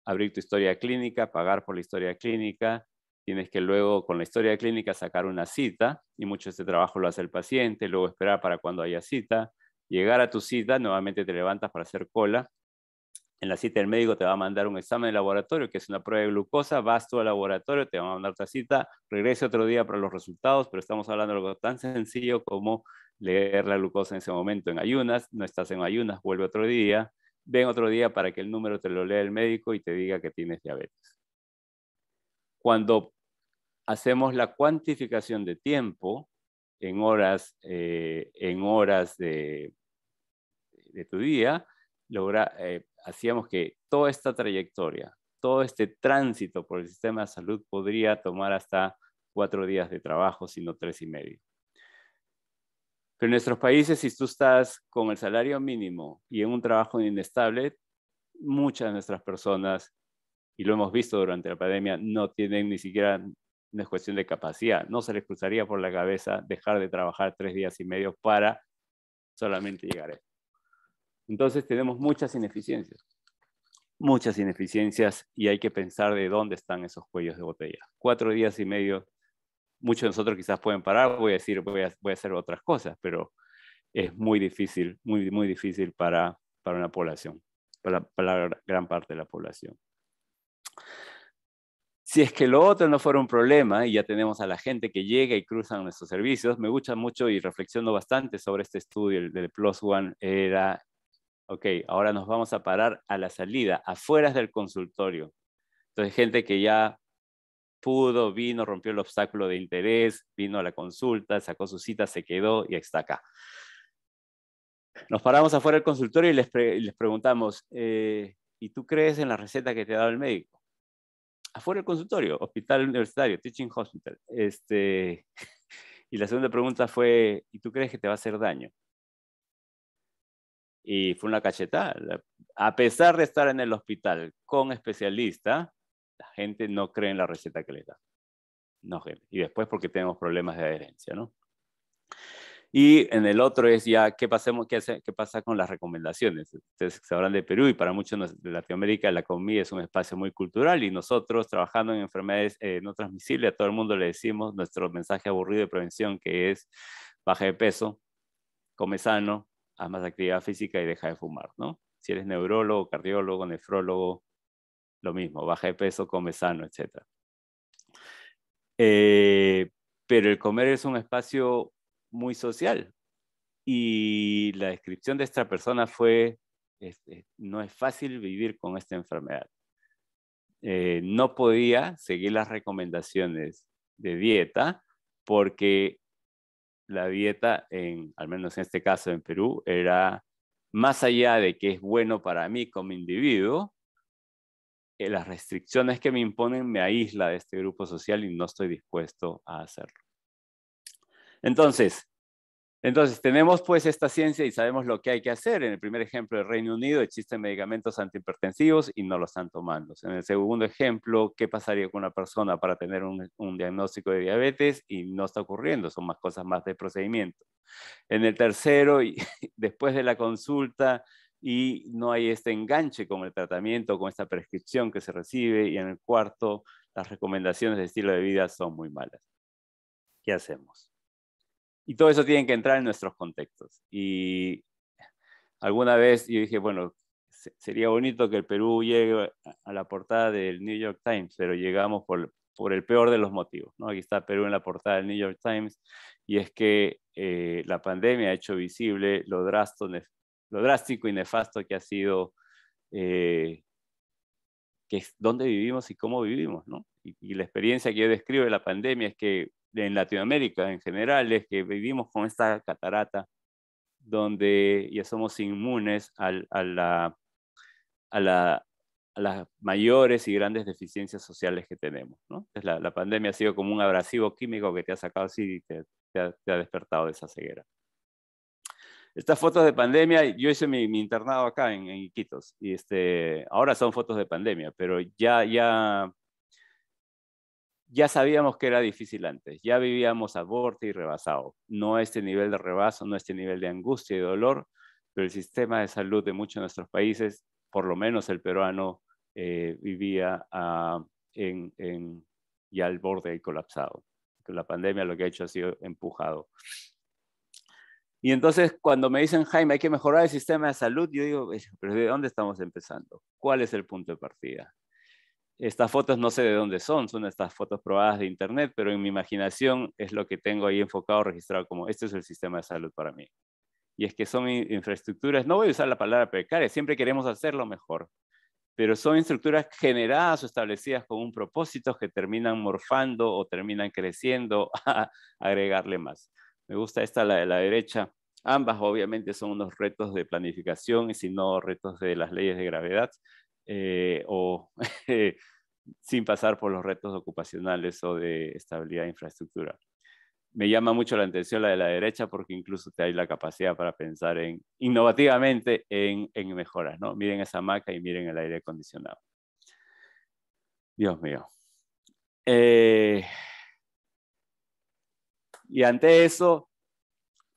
abrir tu historia clínica, pagar por la historia clínica, tienes que luego con la historia clínica sacar una cita, y mucho de este trabajo lo hace el paciente, luego esperar para cuando haya cita, llegar a tu cita, nuevamente te levantas para hacer cola. En la cita el médico te va a mandar un examen de laboratorio, que es una prueba de glucosa, vas tú al laboratorio, te van a mandar otra cita, regrese otro día para los resultados, pero estamos hablando de algo tan sencillo como leer la glucosa en ese momento en ayunas, no estás en ayunas, vuelve otro día, ven otro día para que el número te lo lea el médico y te diga que tienes diabetes. Cuando hacemos la cuantificación de tiempo en horas de tu día, hacíamos que toda esta trayectoria, todo este tránsito por el sistema de salud podría tomar hasta 4 días de trabajo, sino 3,5. Pero en nuestros países, si tú estás con el salario mínimo y en un trabajo inestable, muchas de nuestras personas, y lo hemos visto durante la pandemia, no tienen ni siquiera, no es cuestión de capacidad, no se les cruzaría por la cabeza dejar de trabajar 3,5 días para solamente llegar a esto. Entonces tenemos muchas ineficiencias y hay que pensar de dónde están esos cuellos de botella. 4,5 días muchos de nosotros quizás pueden parar, voy a decir, voy a hacer otras cosas, pero es muy difícil, muy difícil para una población, para la gran parte de la población. Si es que lo otro no fuera un problema y ya tenemos a la gente que llega y cruzan nuestros servicios, me gusta mucho y reflexiono bastante sobre este estudio, el del Plus One, era, ok, ahora nos vamos a parar a la salida, afuera del consultorio. Entonces, gente que ya pudo, vino, rompió el obstáculo de interés, vino a la consulta, sacó su cita, se quedó y está acá. Nos paramos afuera del consultorio y les preguntamos, ¿y tú crees en la receta que te ha dado el médico? Afuera del consultorio, hospital universitario, teaching hospital. Y la segunda pregunta fue, ¿y tú crees que te va a hacer daño? Y fue una cachetada. A pesar de estar en el hospital con especialista, la gente no cree en la receta que le da. No, gente. Y después porque tenemos problemas de adherencia, ¿no? Y en el otro es ya qué pasa con las recomendaciones. Ustedes sabrán de Perú y para muchos de Latinoamérica la comida es un espacio muy cultural y nosotros trabajando en enfermedades no transmisibles a todo el mundo le decimos nuestro mensaje aburrido de prevención que es baja de peso, come sano, haz más actividad física y deja de fumar, ¿no? Si eres neurólogo, cardiólogo, nefrólogo, lo mismo, baja de peso, come sano, etc. Pero el comer es un espacio muy social. Y la descripción de esta persona fue, no es fácil vivir con esta enfermedad. No podía seguir las recomendaciones de dieta porque la dieta, al menos en este caso en Perú, era más allá de que es bueno para mí como individuo, las restricciones que me imponen me aísla de este grupo social y no estoy dispuesto a hacerlo. Entonces tenemos pues esta ciencia y sabemos lo que hay que hacer. En el primer ejemplo del Reino Unido existen medicamentos antihipertensivos y no lo están tomando. En el segundo ejemplo, ¿qué pasaría con una persona para tener un diagnóstico de diabetes? Y no está ocurriendo, son más cosas más de procedimiento. En el tercero, después de la consulta y no hay este enganche con el tratamiento, con esta prescripción que se recibe. Y en el cuarto, las recomendaciones de estilo de vida son muy malas. ¿Qué hacemos? Y todo eso tiene que entrar en nuestros contextos. Y alguna vez yo dije, bueno, sería bonito que el Perú llegue a la portada del New York Times, pero llegamos por el peor de los motivos, ¿no? Aquí está Perú en la portada del New York Times, y es que la pandemia ha hecho visible lo drástico y nefasto que ha sido que es dónde vivimos y cómo vivimos, ¿no? Y la experiencia que yo describo de la pandemia es que en Latinoamérica en general es que vivimos con esta catarata donde ya somos inmunes a las mayores y grandes deficiencias sociales que tenemos, ¿no? Entonces la pandemia ha sido como un abrasivo químico que te ha sacado así y te ha despertado de esa ceguera. Estas fotos de pandemia, yo hice mi internado acá en Iquitos, y ahora son fotos de pandemia, pero ya sabíamos que era difícil antes, ya vivíamos a borde y rebasado, no a este nivel de rebaso, no a este nivel de angustia y dolor, pero el sistema de salud de muchos de nuestros países, por lo menos el peruano, vivía ya al borde y colapsado. La pandemia lo que ha hecho ha sido empujado. Y entonces cuando me dicen, Jaime, hay que mejorar el sistema de salud, yo digo, pero ¿de dónde estamos empezando? ¿Cuál es el punto de partida? Estas fotos no sé de dónde son estas fotos probadas de internet, pero en mi imaginación es lo que tengo ahí enfocado, registrado como, este es el sistema de salud para mí. Y es que son infraestructuras, no voy a usar la palabra precaria, siempre queremos hacerlo mejor, pero son estructuras generadas o establecidas con un propósito que terminan morfando o terminan creciendo a agregarle más. Me gusta esta, la de la derecha. Ambas obviamente son unos retos de planificación y si no retos de las leyes de gravedad o sin pasar por los retos ocupacionales o de estabilidad de infraestructura. Me llama mucho la atención la de la derecha porque incluso te hay la capacidad para pensar innovativamente en mejoras, ¿no? Miren esa hamaca y miren el aire acondicionado. Dios mío. Y ante eso,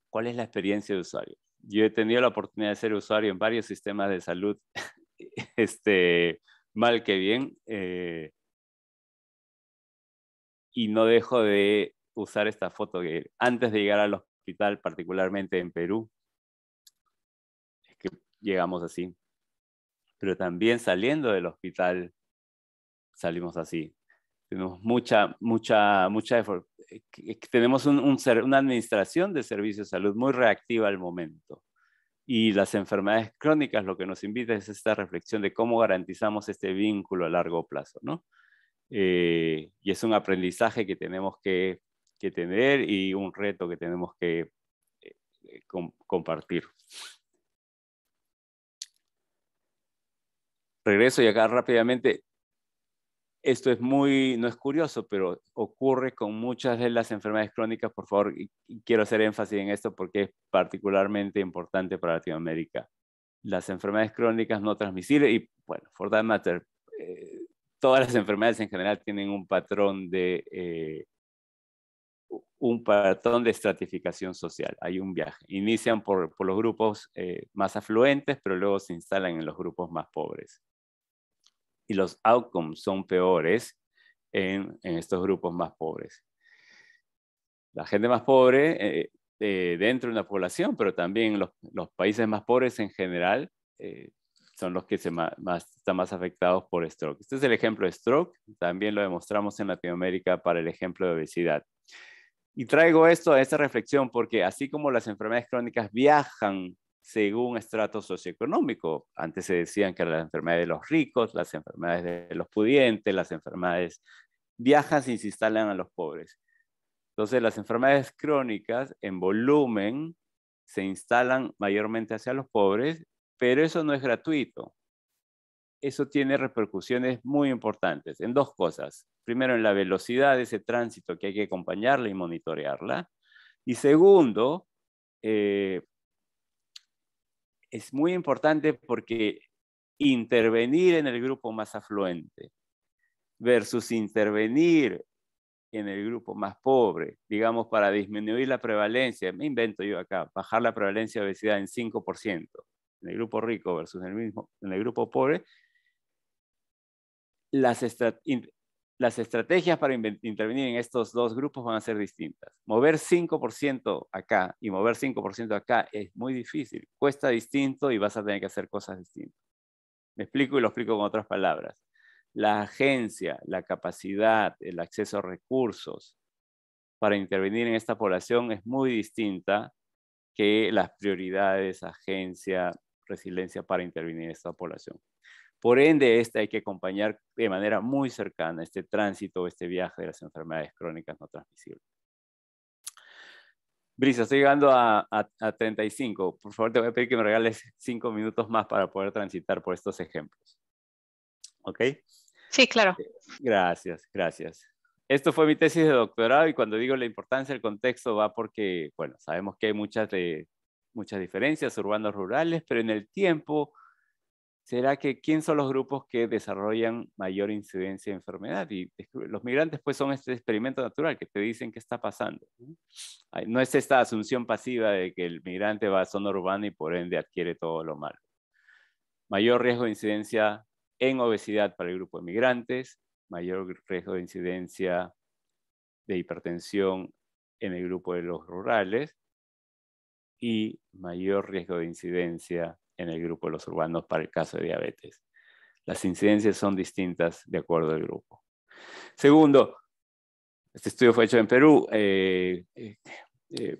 ¿cuál es la experiencia de usuario? Yo he tenido la oportunidad de ser usuario en varios sistemas de salud, mal que bien, y no dejo de usar esta foto que antes de llegar al hospital, particularmente en Perú, es que llegamos así. Pero también saliendo del hospital, salimos así. Tenemos tenemos una administración de servicios de salud muy reactiva al momento. Y las enfermedades crónicas lo que nos invita es esta reflexión de cómo garantizamos este vínculo a largo plazo, ¿no? Y es un aprendizaje que tenemos que tener y un reto que tenemos que compartir. Regreso y acá rápidamente. Esto no es curioso, pero ocurre con muchas de las enfermedades crónicas, por favor, y quiero hacer énfasis en esto porque es particularmente importante para Latinoamérica. Las enfermedades crónicas no transmisibles, y bueno, for that matter, todas las enfermedades en general tienen un patrón de estratificación social. Hay un viaje. Inician por los grupos más afluentes, pero luego se instalan en los grupos más pobres. Y los outcomes son peores en estos grupos más pobres. La gente más pobre dentro de una población, pero también los países más pobres en general son los que están más afectados por stroke. Este es el ejemplo de stroke, también lo demostramos en Latinoamérica para el ejemplo de obesidad. Y traigo esto a esta reflexión porque así como las enfermedades crónicas viajan según estrato socioeconómico. Antes se decían que eran las enfermedades de los ricos, las enfermedades de los pudientes, las enfermedades viajan y se instalan a los pobres. Entonces las enfermedades crónicas en volumen se instalan mayormente hacia los pobres, pero eso no es gratuito. Eso tiene repercusiones muy importantes en dos cosas. Primero, en la velocidad de ese tránsito que hay que acompañarla y monitorearla. Y segundo, es muy importante porque intervenir en el grupo más afluente versus intervenir en el grupo más pobre, digamos, para disminuir la prevalencia, me invento yo acá, bajar la prevalencia de obesidad en 5%, en el grupo rico versus en el grupo pobre, las estrategias para intervenir en estos dos grupos van a ser distintas. Mover 5% acá y mover 5% acá es muy difícil. Cuesta distinto y vas a tener que hacer cosas distintas. Me explico y lo explico con otras palabras. La agencia, la capacidad, el acceso a recursos para intervenir en esta población es muy distinta que las prioridades, agencia, resiliencia para intervenir en esta población. Por ende, hay que acompañar de manera muy cercana este tránsito, este viaje de las enfermedades crónicas no transmisibles. Brisa, estoy llegando a 35. Por favor, te voy a pedir que me regales 5 minutos más para poder transitar por estos ejemplos. ¿Ok? Sí, claro. Gracias, gracias. Esto fue mi tesis de doctorado y cuando digo la importancia del contexto va porque, bueno, sabemos que hay muchas diferencias urbanos rurales, pero en el tiempo, ¿será que quién son los grupos que desarrollan mayor incidencia de enfermedad? Y los migrantes pues son este experimento natural que te dicen qué está pasando. No es esta asunción pasiva de que el migrante va a zona urbana y por ende adquiere todo lo malo. Mayor riesgo de incidencia en obesidad para el grupo de migrantes, mayor riesgo de incidencia de hipertensión en el grupo de los rurales y mayor riesgo de incidencia en el grupo de los urbanos para el caso de diabetes. Las incidencias son distintas de acuerdo al grupo. Segundo, este estudio fue hecho en Perú.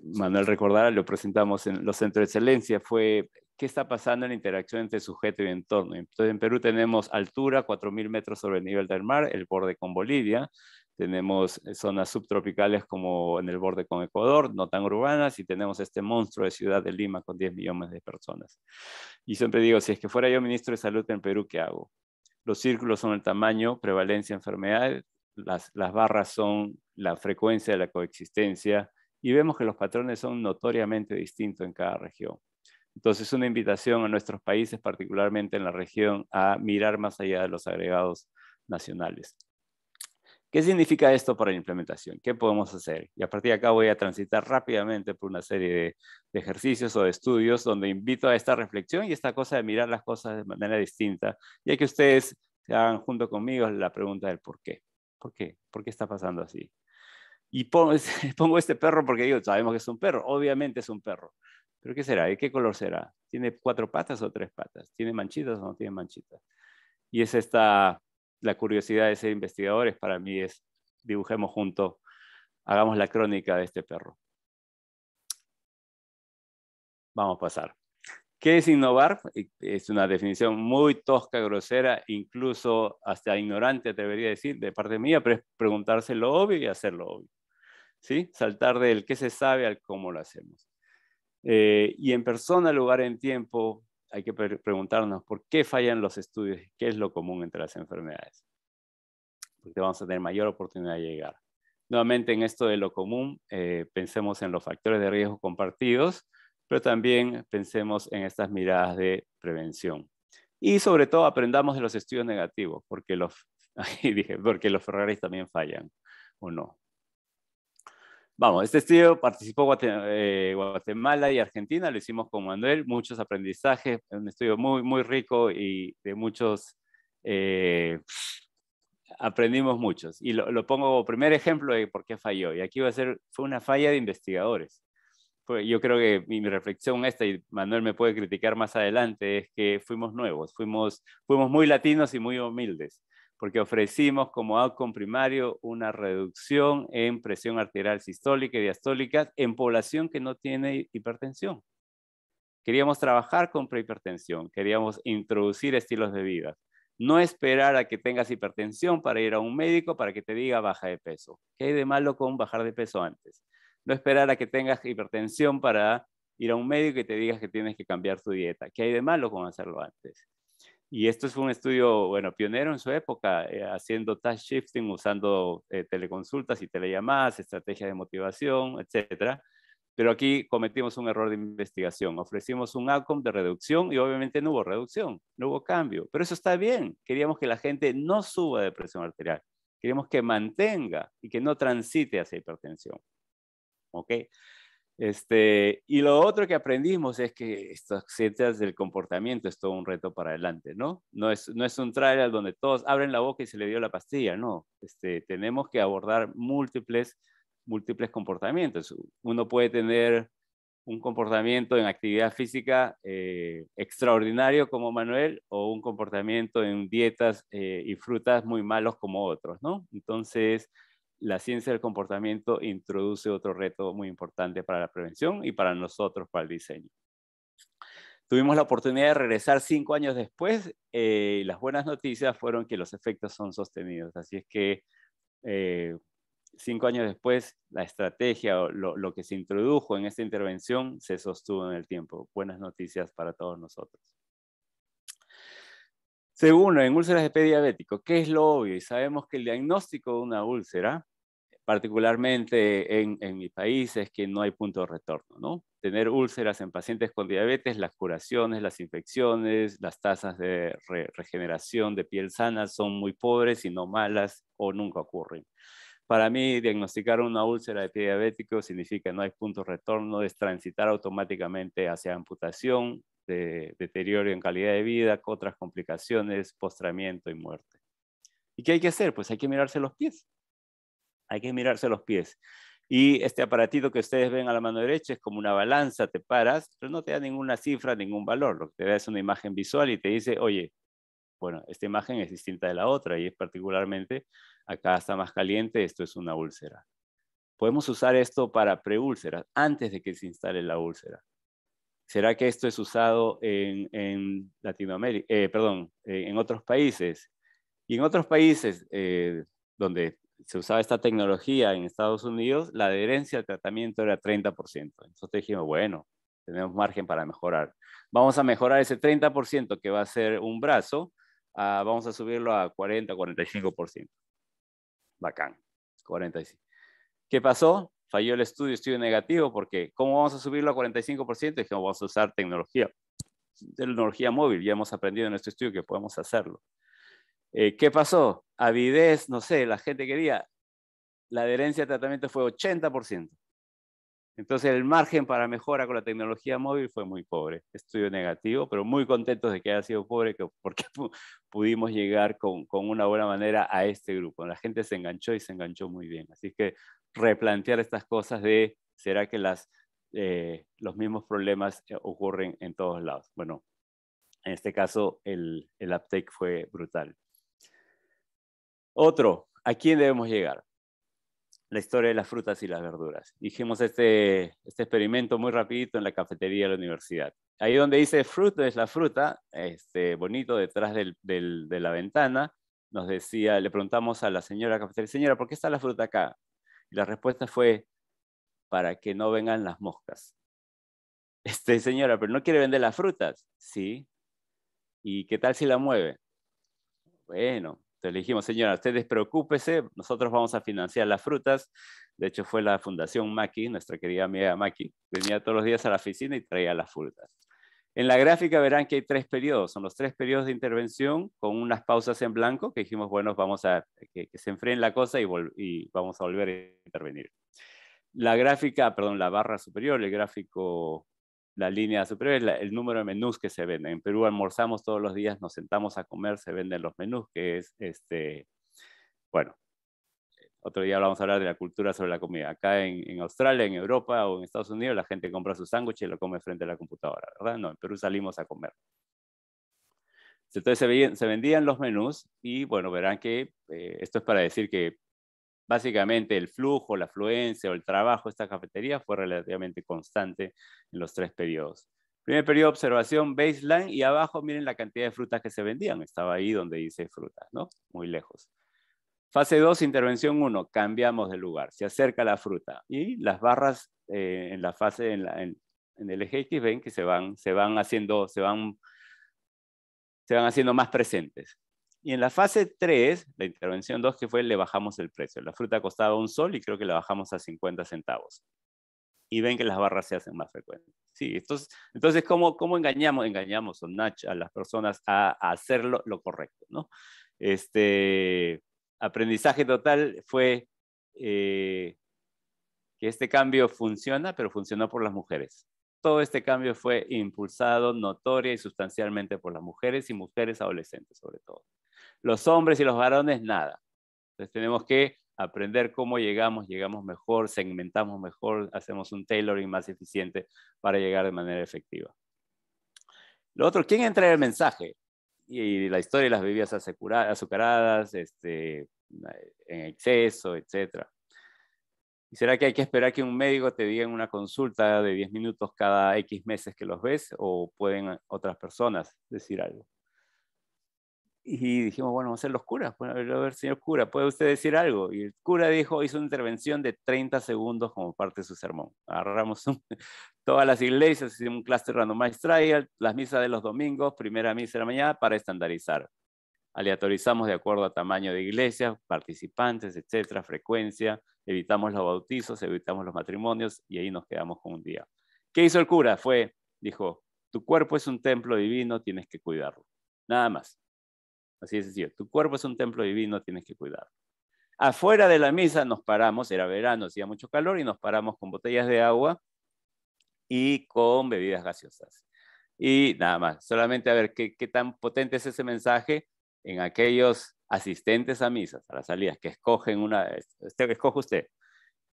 Manuel recordará, lo presentamos en los centros de excelencia, fue qué está pasando en la interacción entre sujeto y entorno. Entonces, en Perú tenemos altura, 4.000 metros sobre el nivel del mar, el borde con Bolivia. Tenemos zonas subtropicales como en el borde con Ecuador, no tan urbanas, y tenemos este monstruo de ciudad de Lima con 10 millones de personas. Y siempre digo, si es que fuera yo ministro de Salud en Perú, ¿qué hago? Los círculos son el tamaño, prevalencia, enfermedad, las barras son la frecuencia de la coexistencia, y vemos que los patrones son notoriamente distintos en cada región. Entonces, una invitación a nuestros países, particularmente en la región, a mirar más allá de los agregados nacionales. ¿Qué significa esto para la implementación? ¿Qué podemos hacer? Y a partir de acá voy a transitar rápidamente por una serie de ejercicios o de estudios donde invito a esta reflexión y esta cosa de mirar las cosas de manera distinta, ya que ustedes se hagan junto conmigo la pregunta del por qué. ¿Por qué? ¿Por qué está pasando así? Y pongo este perro porque digo, sabemos que es un perro, obviamente es un perro. ¿Pero qué será? ¿De qué color será? ¿Tiene 4 patas o 3 patas? ¿Tiene manchitas o no tiene manchitas? Y es la curiosidad de ser investigadores para mí es, dibujemos juntos, hagamos la crónica de este perro. Vamos a pasar. ¿Qué es innovar? Es una definición muy tosca, grosera, incluso hasta ignorante, atrevería a decir, de parte mía, pero es preguntarse lo obvio y hacerlo obvio. ¿Sí? Saltar del qué se sabe al cómo lo hacemos. Y en persona, lugar, en tiempo, hay que preguntarnos por qué fallan los estudios, qué es lo común entre las enfermedades. Porque vamos a tener mayor oportunidad de llegar. Nuevamente, en esto de lo común, pensemos en los factores de riesgo compartidos, pero también pensemos en estas miradas de prevención. Y sobre todo, aprendamos de los estudios negativos, porque porque los Ferraris también fallan, ¿o no? Vamos, este estudio participó Guatemala y Argentina, lo hicimos con Manuel, muchos aprendizajes, un estudio muy, muy rico y de muchos, aprendimos muchos. Y lo pongo como primer ejemplo de por qué falló. Y aquí fue una falla de investigadores. Yo creo que mi reflexión esta, y Manuel me puede criticar más adelante, es que fuimos nuevos, fuimos muy latinos y muy humildes, porque ofrecimos como outcome primario una reducción en presión arterial sistólica y diastólica en población que no tiene hipertensión. Queríamos trabajar con prehipertensión, queríamos introducir estilos de vida, no esperar a que tengas hipertensión para ir a un médico para que te diga baja de peso. ¿Qué hay de malo con bajar de peso antes? No esperar a que tengas hipertensión para ir a un médico y te digas que tienes que cambiar tu dieta. ¿Qué hay de malo con hacerlo antes? Y esto fue un estudio, bueno, pionero en su época, haciendo task shifting, usando teleconsultas y telellamadas, estrategias de motivación, etcétera. Pero aquí cometimos un error de investigación. Ofrecimos un outcome de reducción y obviamente no hubo reducción, no hubo cambio. Pero eso está bien. Queríamos que la gente no suba de presión arterial. Queríamos que mantenga y que no transite hacia hipertensión. ¿Ok? Y lo otro que aprendimos es que estas ciencias del comportamiento es todo un reto para adelante, ¿no? No es un trial donde todos abren la boca y se le dio la pastilla, no. Tenemos que abordar múltiples comportamientos. Uno puede tener un comportamiento en actividad física extraordinario como Manuel o un comportamiento en dietas y frutas muy malos como otros, ¿no? Entonces, la ciencia del comportamiento introduce otro reto muy importante para la prevención y para nosotros, para el diseño. Tuvimos la oportunidad de regresar 5 años después y las buenas noticias fueron que los efectos son sostenidos. Así es que 5 años después, la estrategia o lo que se introdujo en esta intervención se sostuvo en el tiempo. Buenas noticias para todos nosotros. Segundo, en úlceras de pie diabético, ¿qué es lo obvio? Y sabemos que el diagnóstico de una úlcera, particularmente en mi país, es que no hay punto de retorno, ¿no? Tener úlceras en pacientes con diabetes, las curaciones, las infecciones, las tasas de regeneración de piel sana son muy pobres y no malas o nunca ocurren. Para mí, diagnosticar una úlcera de pie diabético significa no hay punto de retorno, es transitar automáticamente hacia amputación, de deterioro en calidad de vida, con otras complicaciones, postramiento y muerte. ¿Y qué hay que hacer? Pues hay que mirarse los pies. Hay que mirarse los pies. Y este aparatito que ustedes ven a la mano derecha es como una balanza, te paras, pero no te da ninguna cifra, ningún valor. Lo que te da es una imagen visual y te dice, oye, bueno, esta imagen es distinta de la otra y es particularmente, acá está más caliente, esto es una úlcera. Podemos usar esto para preúlceras, antes de que se instale la úlcera. ¿Será que esto es usado en Latinoamérica, en otros países? Y en otros países donde se usaba esta tecnología, en Estados Unidos, la adherencia al tratamiento era 30%. Entonces dijimos, bueno, tenemos margen para mejorar. Vamos a mejorar ese 30% que va a ser un brazo, vamos a subirlo a 40, 45%. Bacán, 45. ¿Qué pasó? Falló el estudio negativo, porque ¿cómo vamos a subirlo a 45%? Dijimos, vamos a usar tecnología móvil. Ya hemos aprendido en este estudio que podemos hacerlo. ¿Qué pasó? Avidez, no sé, la gente quería. La adherencia al tratamiento fue 80%. Entonces el margen para mejora con la tecnología móvil fue muy pobre. Estudio negativo, pero muy contentos de que haya sido pobre porque pudimos llegar con una buena manera a este grupo. La gente se enganchó y se enganchó muy bien. Así que replantear estas cosas de, ¿será que los mismos problemas ocurren en todos lados? Bueno, en este caso el uptake fue brutal. Otro, ¿a quién debemos llegar? La historia de las frutas y las verduras. Hicimos este experimento muy rapidito en la cafetería de la universidad. Ahí donde dice fruit es la fruta, bonito detrás de la ventana, nos decía, le preguntamos a la señora cafetería, señora, ¿por qué está la fruta acá? Y la respuesta fue, para que no vengan las moscas. Señora, ¿pero no quiere vender las frutas? Sí. ¿Y qué tal si la mueve? Bueno, entonces le dijimos, señora, usted despreocúpese, nosotros vamos a financiar las frutas. De hecho, fue la Fundación Maki, nuestra querida amiga Maki, venía todos los días a la oficina y traía las frutas. En la gráfica verán que hay 3 periodos, son los 3 periodos de intervención con unas pausas en blanco que dijimos, bueno, vamos a que se enfríen la cosa y vamos a volver a intervenir. La gráfica, perdón, la barra superior, el gráfico, la línea superior es el número de menús que se venden. En Perú almorzamos todos los días, nos sentamos a comer, se venden los menús, que es, bueno, otro día vamos a hablar de la cultura sobre la comida. Acá en Australia, en Europa o en Estados Unidos, la gente compra su sándwich y lo come frente a la computadora, ¿verdad? No, en Perú salimos a comer. Entonces se vendían los menús y, bueno, verán que esto es para decir que básicamente el flujo, la afluencia o el trabajo de esta cafetería fue relativamente constante en los 3 periodos. Primer periodo, observación, baseline, y abajo miren la cantidad de frutas que se vendían. Estaba ahí donde dice frutas, ¿no? Muy lejos. Fase 2, intervención 1, cambiamos de lugar. Se acerca la fruta. Y las barras en la fase, en el eje X, ven que se van haciendo más presentes. Y en la fase 3, la intervención 2, que fue, le bajamos el precio. La fruta costaba $1 y creo que la bajamos a 50 centavos. Y ven que las barras se hacen más frecuentes. Sí, entonces ¿cómo engañamos? Engañamos a las personas a hacer lo correcto, ¿no? Aprendizaje total fue que este cambio funciona, pero funcionó por las mujeres. Todo este cambio fue impulsado notoria y sustancialmente por las mujeres y mujeres adolescentes, sobre todo. Los hombres y los varones, nada. Entonces tenemos que aprender cómo llegamos mejor, segmentamos mejor, hacemos un tailoring más eficiente para llegar de manera efectiva. Lo otro, ¿quién entrega el mensaje? Y la historia de las bebidas azucaradas, en exceso, etc. ¿Y será que hay que esperar que un médico te diga en una consulta de 10 minutos cada X meses que los ves? ¿O pueden otras personas decir algo? Y dijimos, bueno, vamos a ser los curas. Bueno, a ver, señor cura, ¿puede usted decir algo? Y el cura hizo una intervención de 30 segundos como parte de su sermón. Agarramos todas las iglesias, hicimos un cluster randomized trial, las misas de los domingos, primera misa de la mañana, para estandarizar. Aleatorizamos de acuerdo a tamaño de iglesia, participantes, etcétera, frecuencia, evitamos los bautizos, evitamos los matrimonios y ahí nos quedamos con un día. ¿Qué hizo el cura? Dijo, tu cuerpo es un templo divino, tienes que cuidarlo. Nada más. Así de sencillo. Tu cuerpo es un templo divino, tienes que cuidarlo. Afuera de la misa nos paramos, era verano, hacía mucho calor y nos paramos con botellas de agua y con bebidas gaseosas. Y nada más, solamente a ver qué tan potente es ese mensaje en aquellos asistentes a misas, a las salidas, que escogen escoge usted,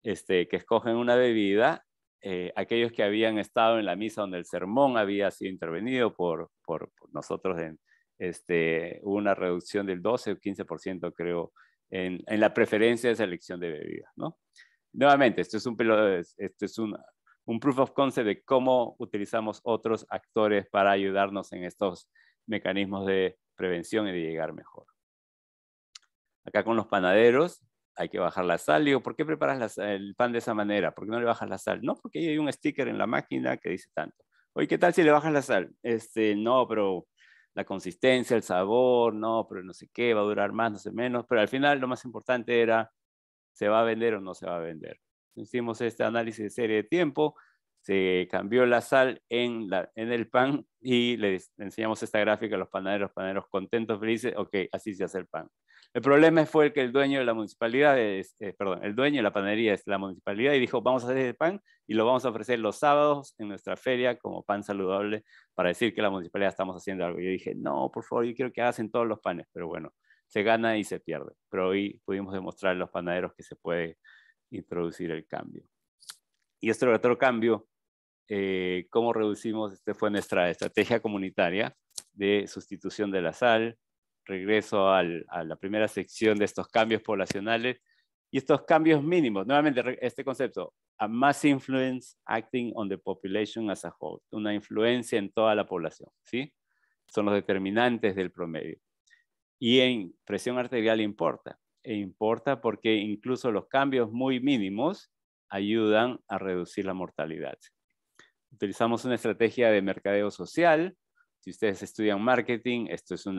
que escogen una bebida, aquellos que habían estado en la misa donde el sermón había sido intervenido por nosotros, hubo una reducción del 12 o 15%, creo, en la preferencia de selección de bebidas, ¿no? Nuevamente, esto es un proof of concept de cómo utilizamos otros actores para ayudarnos en estos mecanismos de prevención y de llegar mejor. Acá con los panaderos hay que bajar la sal. Digo, ¿por qué preparas el pan de esa manera? ¿Por qué no le bajas la sal? No, porque hay un sticker en la máquina que dice tanto. Oye, ¿qué tal si le bajas la sal? No, pero la consistencia, el sabor, no, pero no sé qué, va a durar más, no sé menos. Pero al final lo más importante era, ¿se va a vender o no se va a vender? Hicimos este análisis de serie de tiempo. se cambió la sal en el pan y le enseñamos esta gráfica a los panaderos contentos, felices, ok, así se hace el pan. El problema fue que el dueño de la municipalidad, el dueño de la panadería es la municipalidad y dijo, vamos a hacer el pan y lo vamos a ofrecer los sábados en nuestra feria como pan saludable para decir que la municipalidad estamos haciendo algo. Y yo dije, no, por favor, yo quiero que hacen todos los panes, pero bueno, se gana y se pierde. Pero hoy pudimos demostrar a los panaderos que se puede introducir el cambio. Y este otro cambio, cómo reducimos, fue nuestra estrategia comunitaria de sustitución de la sal, regreso a la primera sección de estos cambios poblacionales y estos cambios mínimos. Nuevamente, este concepto, a mass influence acting on the population as a whole, una influencia en toda la población, ¿sí? Son los determinantes del promedio. Y en presión arterial importa, e importa porque incluso los cambios muy mínimos ayudan a reducir la mortalidad. Utilizamos una estrategia de mercadeo social. Si ustedes estudian marketing, esto es que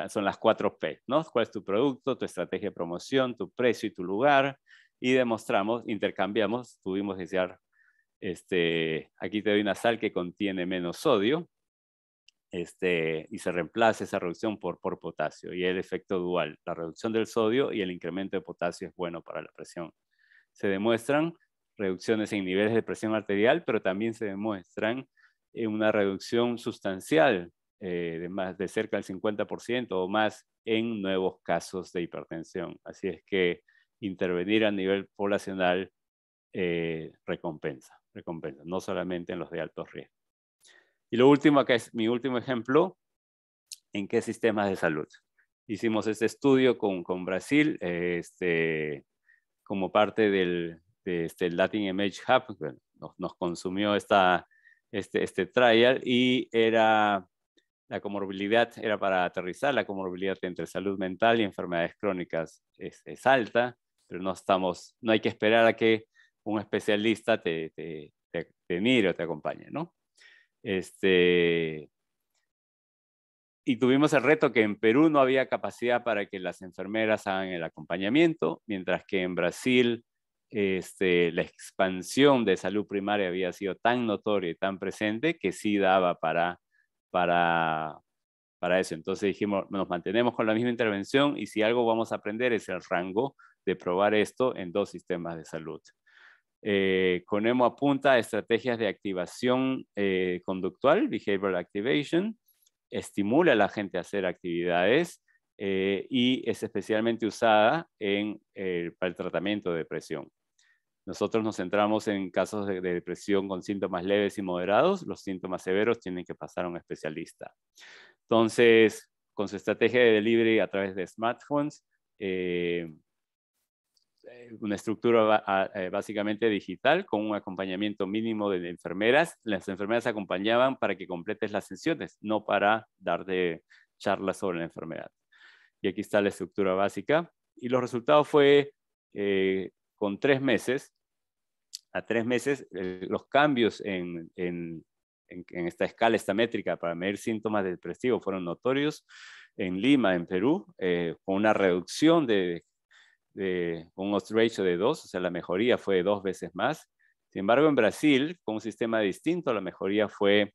son las 4P, ¿no? ¿Cuál es tu producto, tu estrategia de promoción, tu precio y tu lugar? Y demostramos, intercambiamos, pudimos desear, aquí te doy una sal que contiene menos sodio, y se reemplaza esa reducción por potasio. Y el efecto dual, la reducción del sodio y el incremento de potasio es bueno para la presión. Se demuestran reducciones en niveles de presión arterial, pero también se demuestran una reducción sustancial de cerca del 50% o más en nuevos casos de hipertensión. Así es que intervenir a nivel poblacional recompensa, no solamente en los de alto riesgo. Y lo último, acá es mi último ejemplo, ¿en qué sistemas de salud? Hicimos este estudio con Brasil, como parte del Latin Image Hub, bueno, nos consumió este trial y la comorbilidad era para aterrizar, la comorbilidad entre salud mental y enfermedades crónicas es alta, pero no hay que esperar a que un especialista te mire o te acompañe, ¿no? Y tuvimos el reto que en Perú no había capacidad para que las enfermeras hagan el acompañamiento, mientras que en Brasil la expansión de salud primaria había sido tan notoria y tan presente que sí daba para eso. Entonces dijimos, nos mantenemos con la misma intervención y si algo vamos a aprender es el rango de probar esto en 2 sistemas de salud. CONEMO apunta a estrategias de activación conductual, behavioral activation, estimula a la gente a hacer actividades y es especialmente usada para el tratamiento de depresión. Nosotros nos centramos en casos de depresión con síntomas leves y moderados. Los síntomas severos tienen que pasar a un especialista. Entonces, con su estrategia de delivery a través de smartphones, una estructura básicamente digital con un acompañamiento mínimo de enfermeras. Las enfermeras acompañaban para que completes las sesiones, no para darte charlas sobre la enfermedad. Y aquí está la estructura básica. Y los resultados fue con 3 meses. A 3 meses, los cambios en esta escala, esta métrica para medir síntomas depresivos fueron notorios en Lima, en Perú, con una reducción con un odds ratio de 2, o sea, la mejoría fue 2 veces más. Sin embargo, en Brasil, con un sistema distinto, la mejoría fue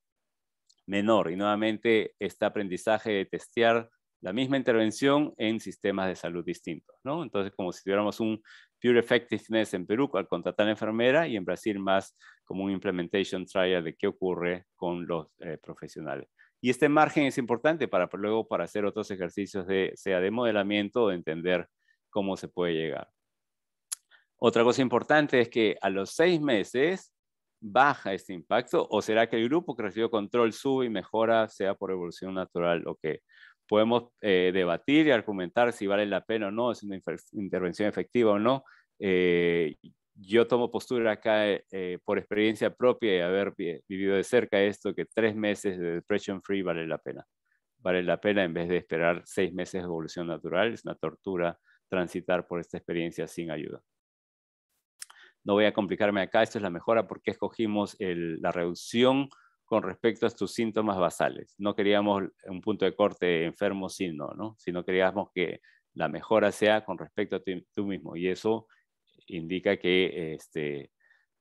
menor. Y nuevamente, este aprendizaje de testear la misma intervención en sistemas de salud distintos, ¿no? Entonces, como si tuviéramos un pure effectiveness en Perú al contratar a la enfermera y en Brasil más como un implementation trial de qué ocurre con los profesionales. Y este margen es importante luego para hacer otros ejercicios sea de modelamiento o de entender cómo se puede llegar. Otra cosa importante es que a los 6 meses baja este impacto, o será que el grupo que recibió control sube y mejora, sea por evolución natural o qué. Podemos debatir y argumentar si vale la pena o no, es una intervención efectiva o no. Yo tomo postura acá por experiencia propia y haber vivido de cerca esto, que 3 meses de depression free vale la pena. Vale la pena en vez de esperar 6 meses de evolución natural. Es una tortura transitar por esta experiencia sin ayuda. No voy a complicarme acá, esto es la mejora porque escogimos la reducción con respecto a estos síntomas basales. No queríamos un punto de corte enfermo sino, ¿no? Sino queríamos que la mejora sea con respecto a tú mismo y eso indica que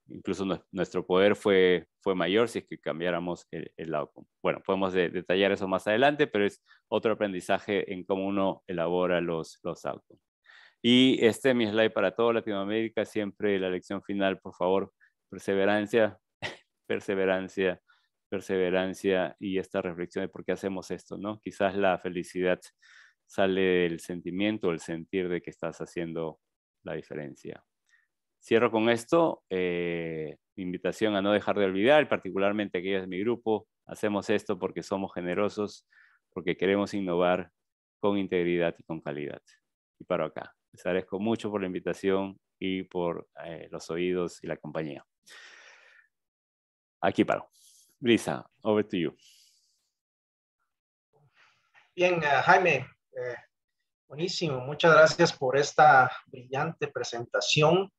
incluso nuestro poder fue mayor si es que cambiáramos el outcome. Bueno, podemos detallar eso más adelante, pero es otro aprendizaje en cómo uno elabora los outcomes. Y mi slide para toda Latinoamérica, siempre la lección final, por favor, perseverancia, perseverancia, perseverancia y esta reflexión de por qué hacemos esto, ¿no? Quizás la felicidad sale del sentimiento, el sentir de que estás haciendo la diferencia. Cierro con esto, mi invitación a no dejar de olvidar, particularmente aquellos de mi grupo, hacemos esto porque somos generosos, porque queremos innovar con integridad y con calidad. Y paro acá. Les agradezco mucho por la invitación y por los oídos y la compañía. Aquí paro. Brisa, over to you. Bien, Jaime, buenísimo. Muchas gracias por esta brillante presentación.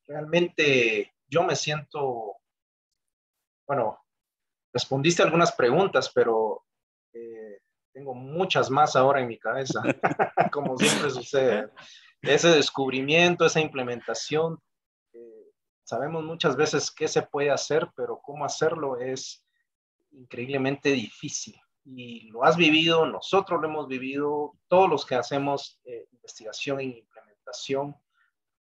Realmente yo me siento, bueno, respondiste algunas preguntas, pero tengo muchas más ahora en mi cabeza, como siempre sucede. Ese descubrimiento, esa implementación, sabemos muchas veces qué se puede hacer, pero cómo hacerlo es increíblemente difícil. Y lo has vivido, nosotros lo hemos vivido, todos los que hacemos investigación e implementación.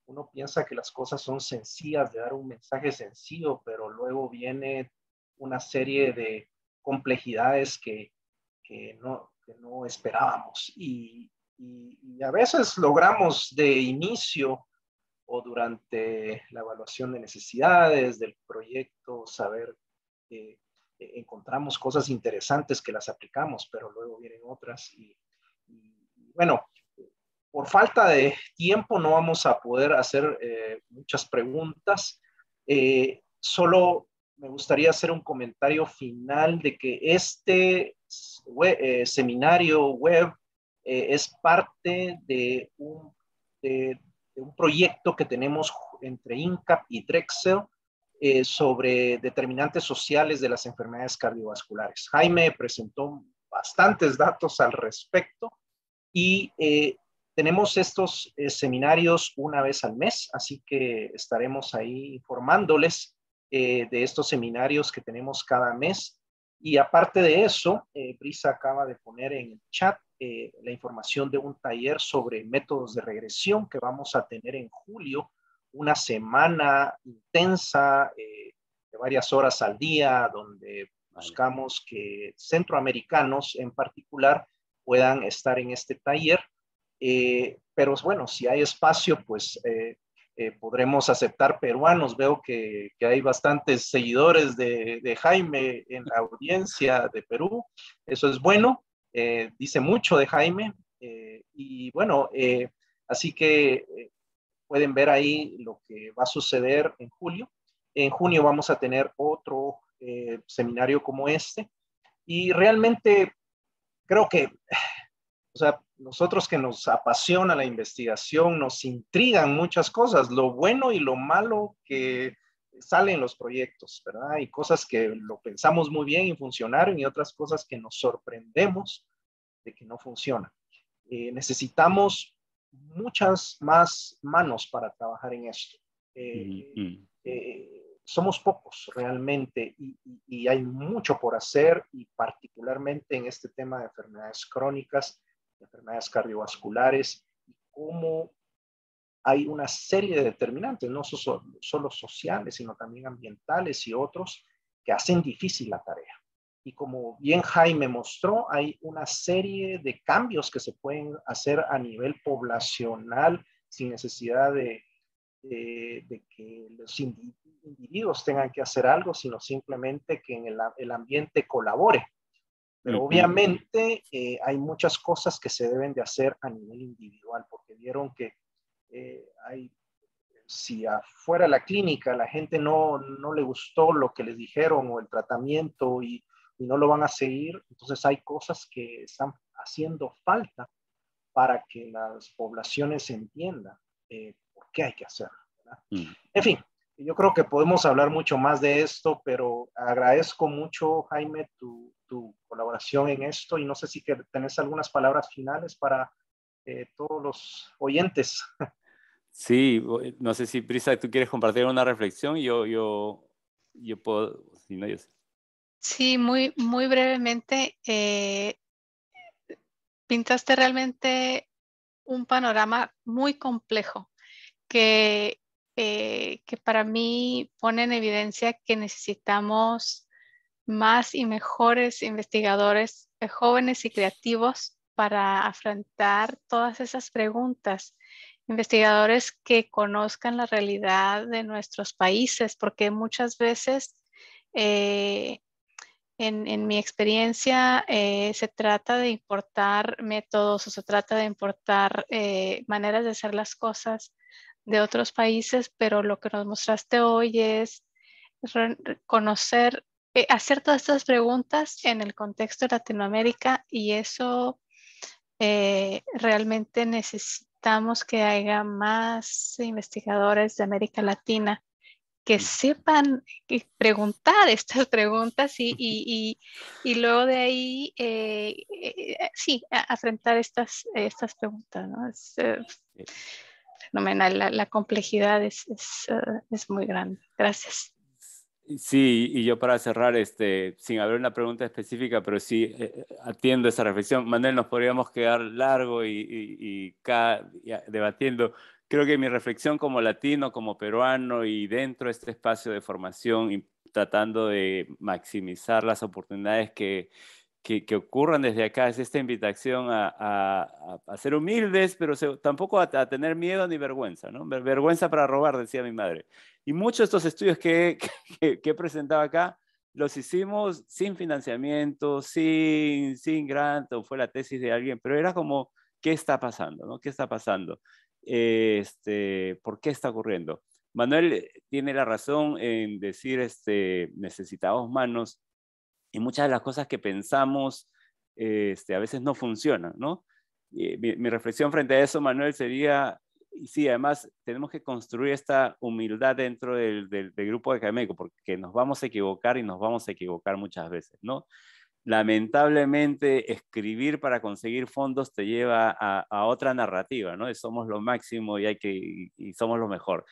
Uno piensa que las cosas son sencillas, de dar un mensaje sencillo, pero luego viene una serie de complejidades que no esperábamos. Y a veces logramos de inicio o durante la evaluación de necesidades del proyecto saber que encontramos cosas interesantes que las aplicamos, pero luego vienen otras. Y bueno, por falta de tiempo no vamos a poder hacer muchas preguntas. Solo me gustaría hacer un comentario final de que este seminario web es parte de un proyecto que tenemos entre INCAP y Drexel sobre determinantes sociales de las enfermedades cardiovasculares. Jaime presentó bastantes datos al respecto y tenemos estos seminarios una vez al mes, así que estaremos ahí informándoles de estos seminarios que tenemos cada mes. Y aparte de eso, Brisa acaba de poner en el chat la información de un taller sobre métodos de regresión que vamos a tener en julio, una semana intensa de varias horas al día, donde buscamos que centroamericanos en particular puedan estar en este taller. Pero bueno, si hay espacio, pues podremos aceptar peruanos. Veo que hay bastantes seguidores de Jaime en la audiencia de Perú. Eso es bueno. Dice mucho de Jaime. Y bueno, así que pueden ver ahí lo que va a suceder en julio. En junio vamos a tener otro seminario como este. Y realmente creo que, o sea, nosotros que nos apasiona la investigación, nos intrigan muchas cosas, lo bueno y lo malo que salen los proyectos, ¿verdad? Hay cosas que lo pensamos muy bien y funcionaron y otras cosas que nos sorprendemos de que no funcionan. Necesitamos muchas más manos para trabajar en esto. Somos pocos realmente y hay mucho por hacer, y particularmente en este tema de enfermedades crónicas, enfermedades cardiovasculares, y cómo hay una serie de determinantes, no solo sociales, sino también ambientales y otros, que hacen difícil la tarea. Y como bien Jaime mostró, hay una serie de cambios que se pueden hacer a nivel poblacional sin necesidad de que los individuos tengan que hacer algo, sino simplemente que en el ambiente colabore. Pero obviamente hay muchas cosas que se deben de hacer a nivel individual, porque vieron que si afuera de la clínica la gente no le gustó lo que les dijeron o el tratamiento y no lo van a seguir, entonces hay cosas que están haciendo falta para que las poblaciones entiendan por qué hay que hacerlo, ¿verdad? En fin, yo creo que podemos hablar mucho más de esto, pero agradezco mucho, Jaime, tu colaboración en esto, y no sé si tenés algunas palabras finales para todos los oyentes. Sí, no sé si Brisa, tú quieres compartir una reflexión, yo puedo, si no, yo sé. Sí, muy, muy brevemente, pintaste realmente un panorama muy complejo que para mí pone en evidencia que necesitamos más y mejores investigadores jóvenes y creativos para afrontar todas esas preguntas. Investigadores que conozcan la realidad de nuestros países, porque muchas veces en mi experiencia se trata de importar métodos o se trata de importar maneras de hacer las cosas de otros países, pero lo que nos mostraste hoy es conocer, hacer todas estas preguntas en el contexto de Latinoamérica y eso realmente necesitamos que haya más investigadores de América Latina que sepan preguntar estas preguntas y luego de ahí, sí, afrontar estas preguntas, ¿no? Es fenomenal, la complejidad es muy grande. Gracias. Sí, y yo para cerrar, sin haber una pregunta específica, pero sí atiendo esa reflexión. Manuel, nos podríamos quedar largo y debatiendo. Creo que mi reflexión como latino, como peruano y dentro de este espacio de formación y tratando de maximizar las oportunidades que ocurran desde acá es esta invitación a ser humildes, pero tampoco a tener miedo ni vergüenza, ¿no? Vergüenza para robar, decía mi madre. Y muchos de estos estudios que he presentado acá los hicimos sin financiamiento, sin grant, o fue la tesis de alguien, pero era como, ¿qué está pasando? ¿No? ¿Qué está pasando? ¿Por qué está ocurriendo? Manuel tiene la razón en decir, necesitamos manos, y muchas de las cosas que pensamos a veces no funcionan, ¿no? Mi reflexión frente a eso, Manuel, sería, y sí, además tenemos que construir esta humildad dentro del grupo académico, porque nos vamos a equivocar y nos vamos a equivocar muchas veces, ¿no? Lamentablemente, escribir para conseguir fondos te lleva a otra narrativa, ¿no? Somos lo máximo y somos lo mejor.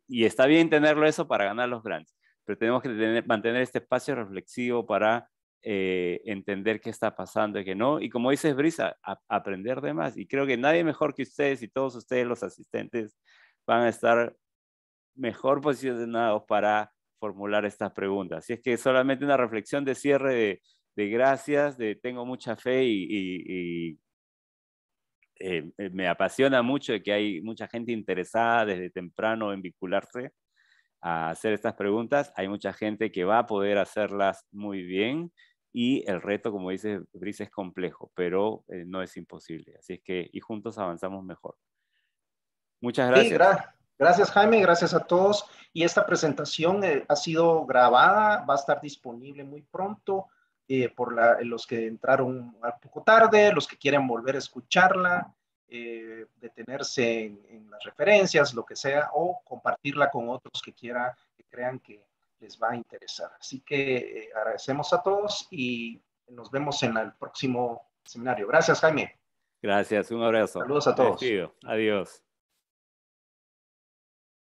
Y está bien tenerlo eso para ganar los grants, pero tenemos que mantener este espacio reflexivo para entender qué está pasando y qué no. Y como dices, Brisa, aprender de más. Y creo que nadie mejor que ustedes y todos ustedes, los asistentes, van a estar mejor posicionados para formular estas preguntas. Así es que solamente una reflexión de cierre de gracias, de tengo mucha fe y me apasiona mucho de que hay mucha gente interesada desde temprano en vincularse a hacer estas preguntas. Hay mucha gente que va a poder hacerlas muy bien y el reto, como dice Brice, es complejo, pero no es imposible. Así es que y juntos avanzamos mejor. Muchas Sí, gracias. gracias Jaime, gracias a todos. Y esta presentación ha sido grabada, va a estar disponible muy pronto por los que entraron un poco tarde, los que quieren volver a escucharla, detenerse en las referencias, lo que sea, o compartirla con otros que crean que les va a interesar. Así que agradecemos a todos y nos vemos en el próximo seminario. Gracias, Jaime. Gracias, un abrazo. Saludos a Me todos. despido. Adiós.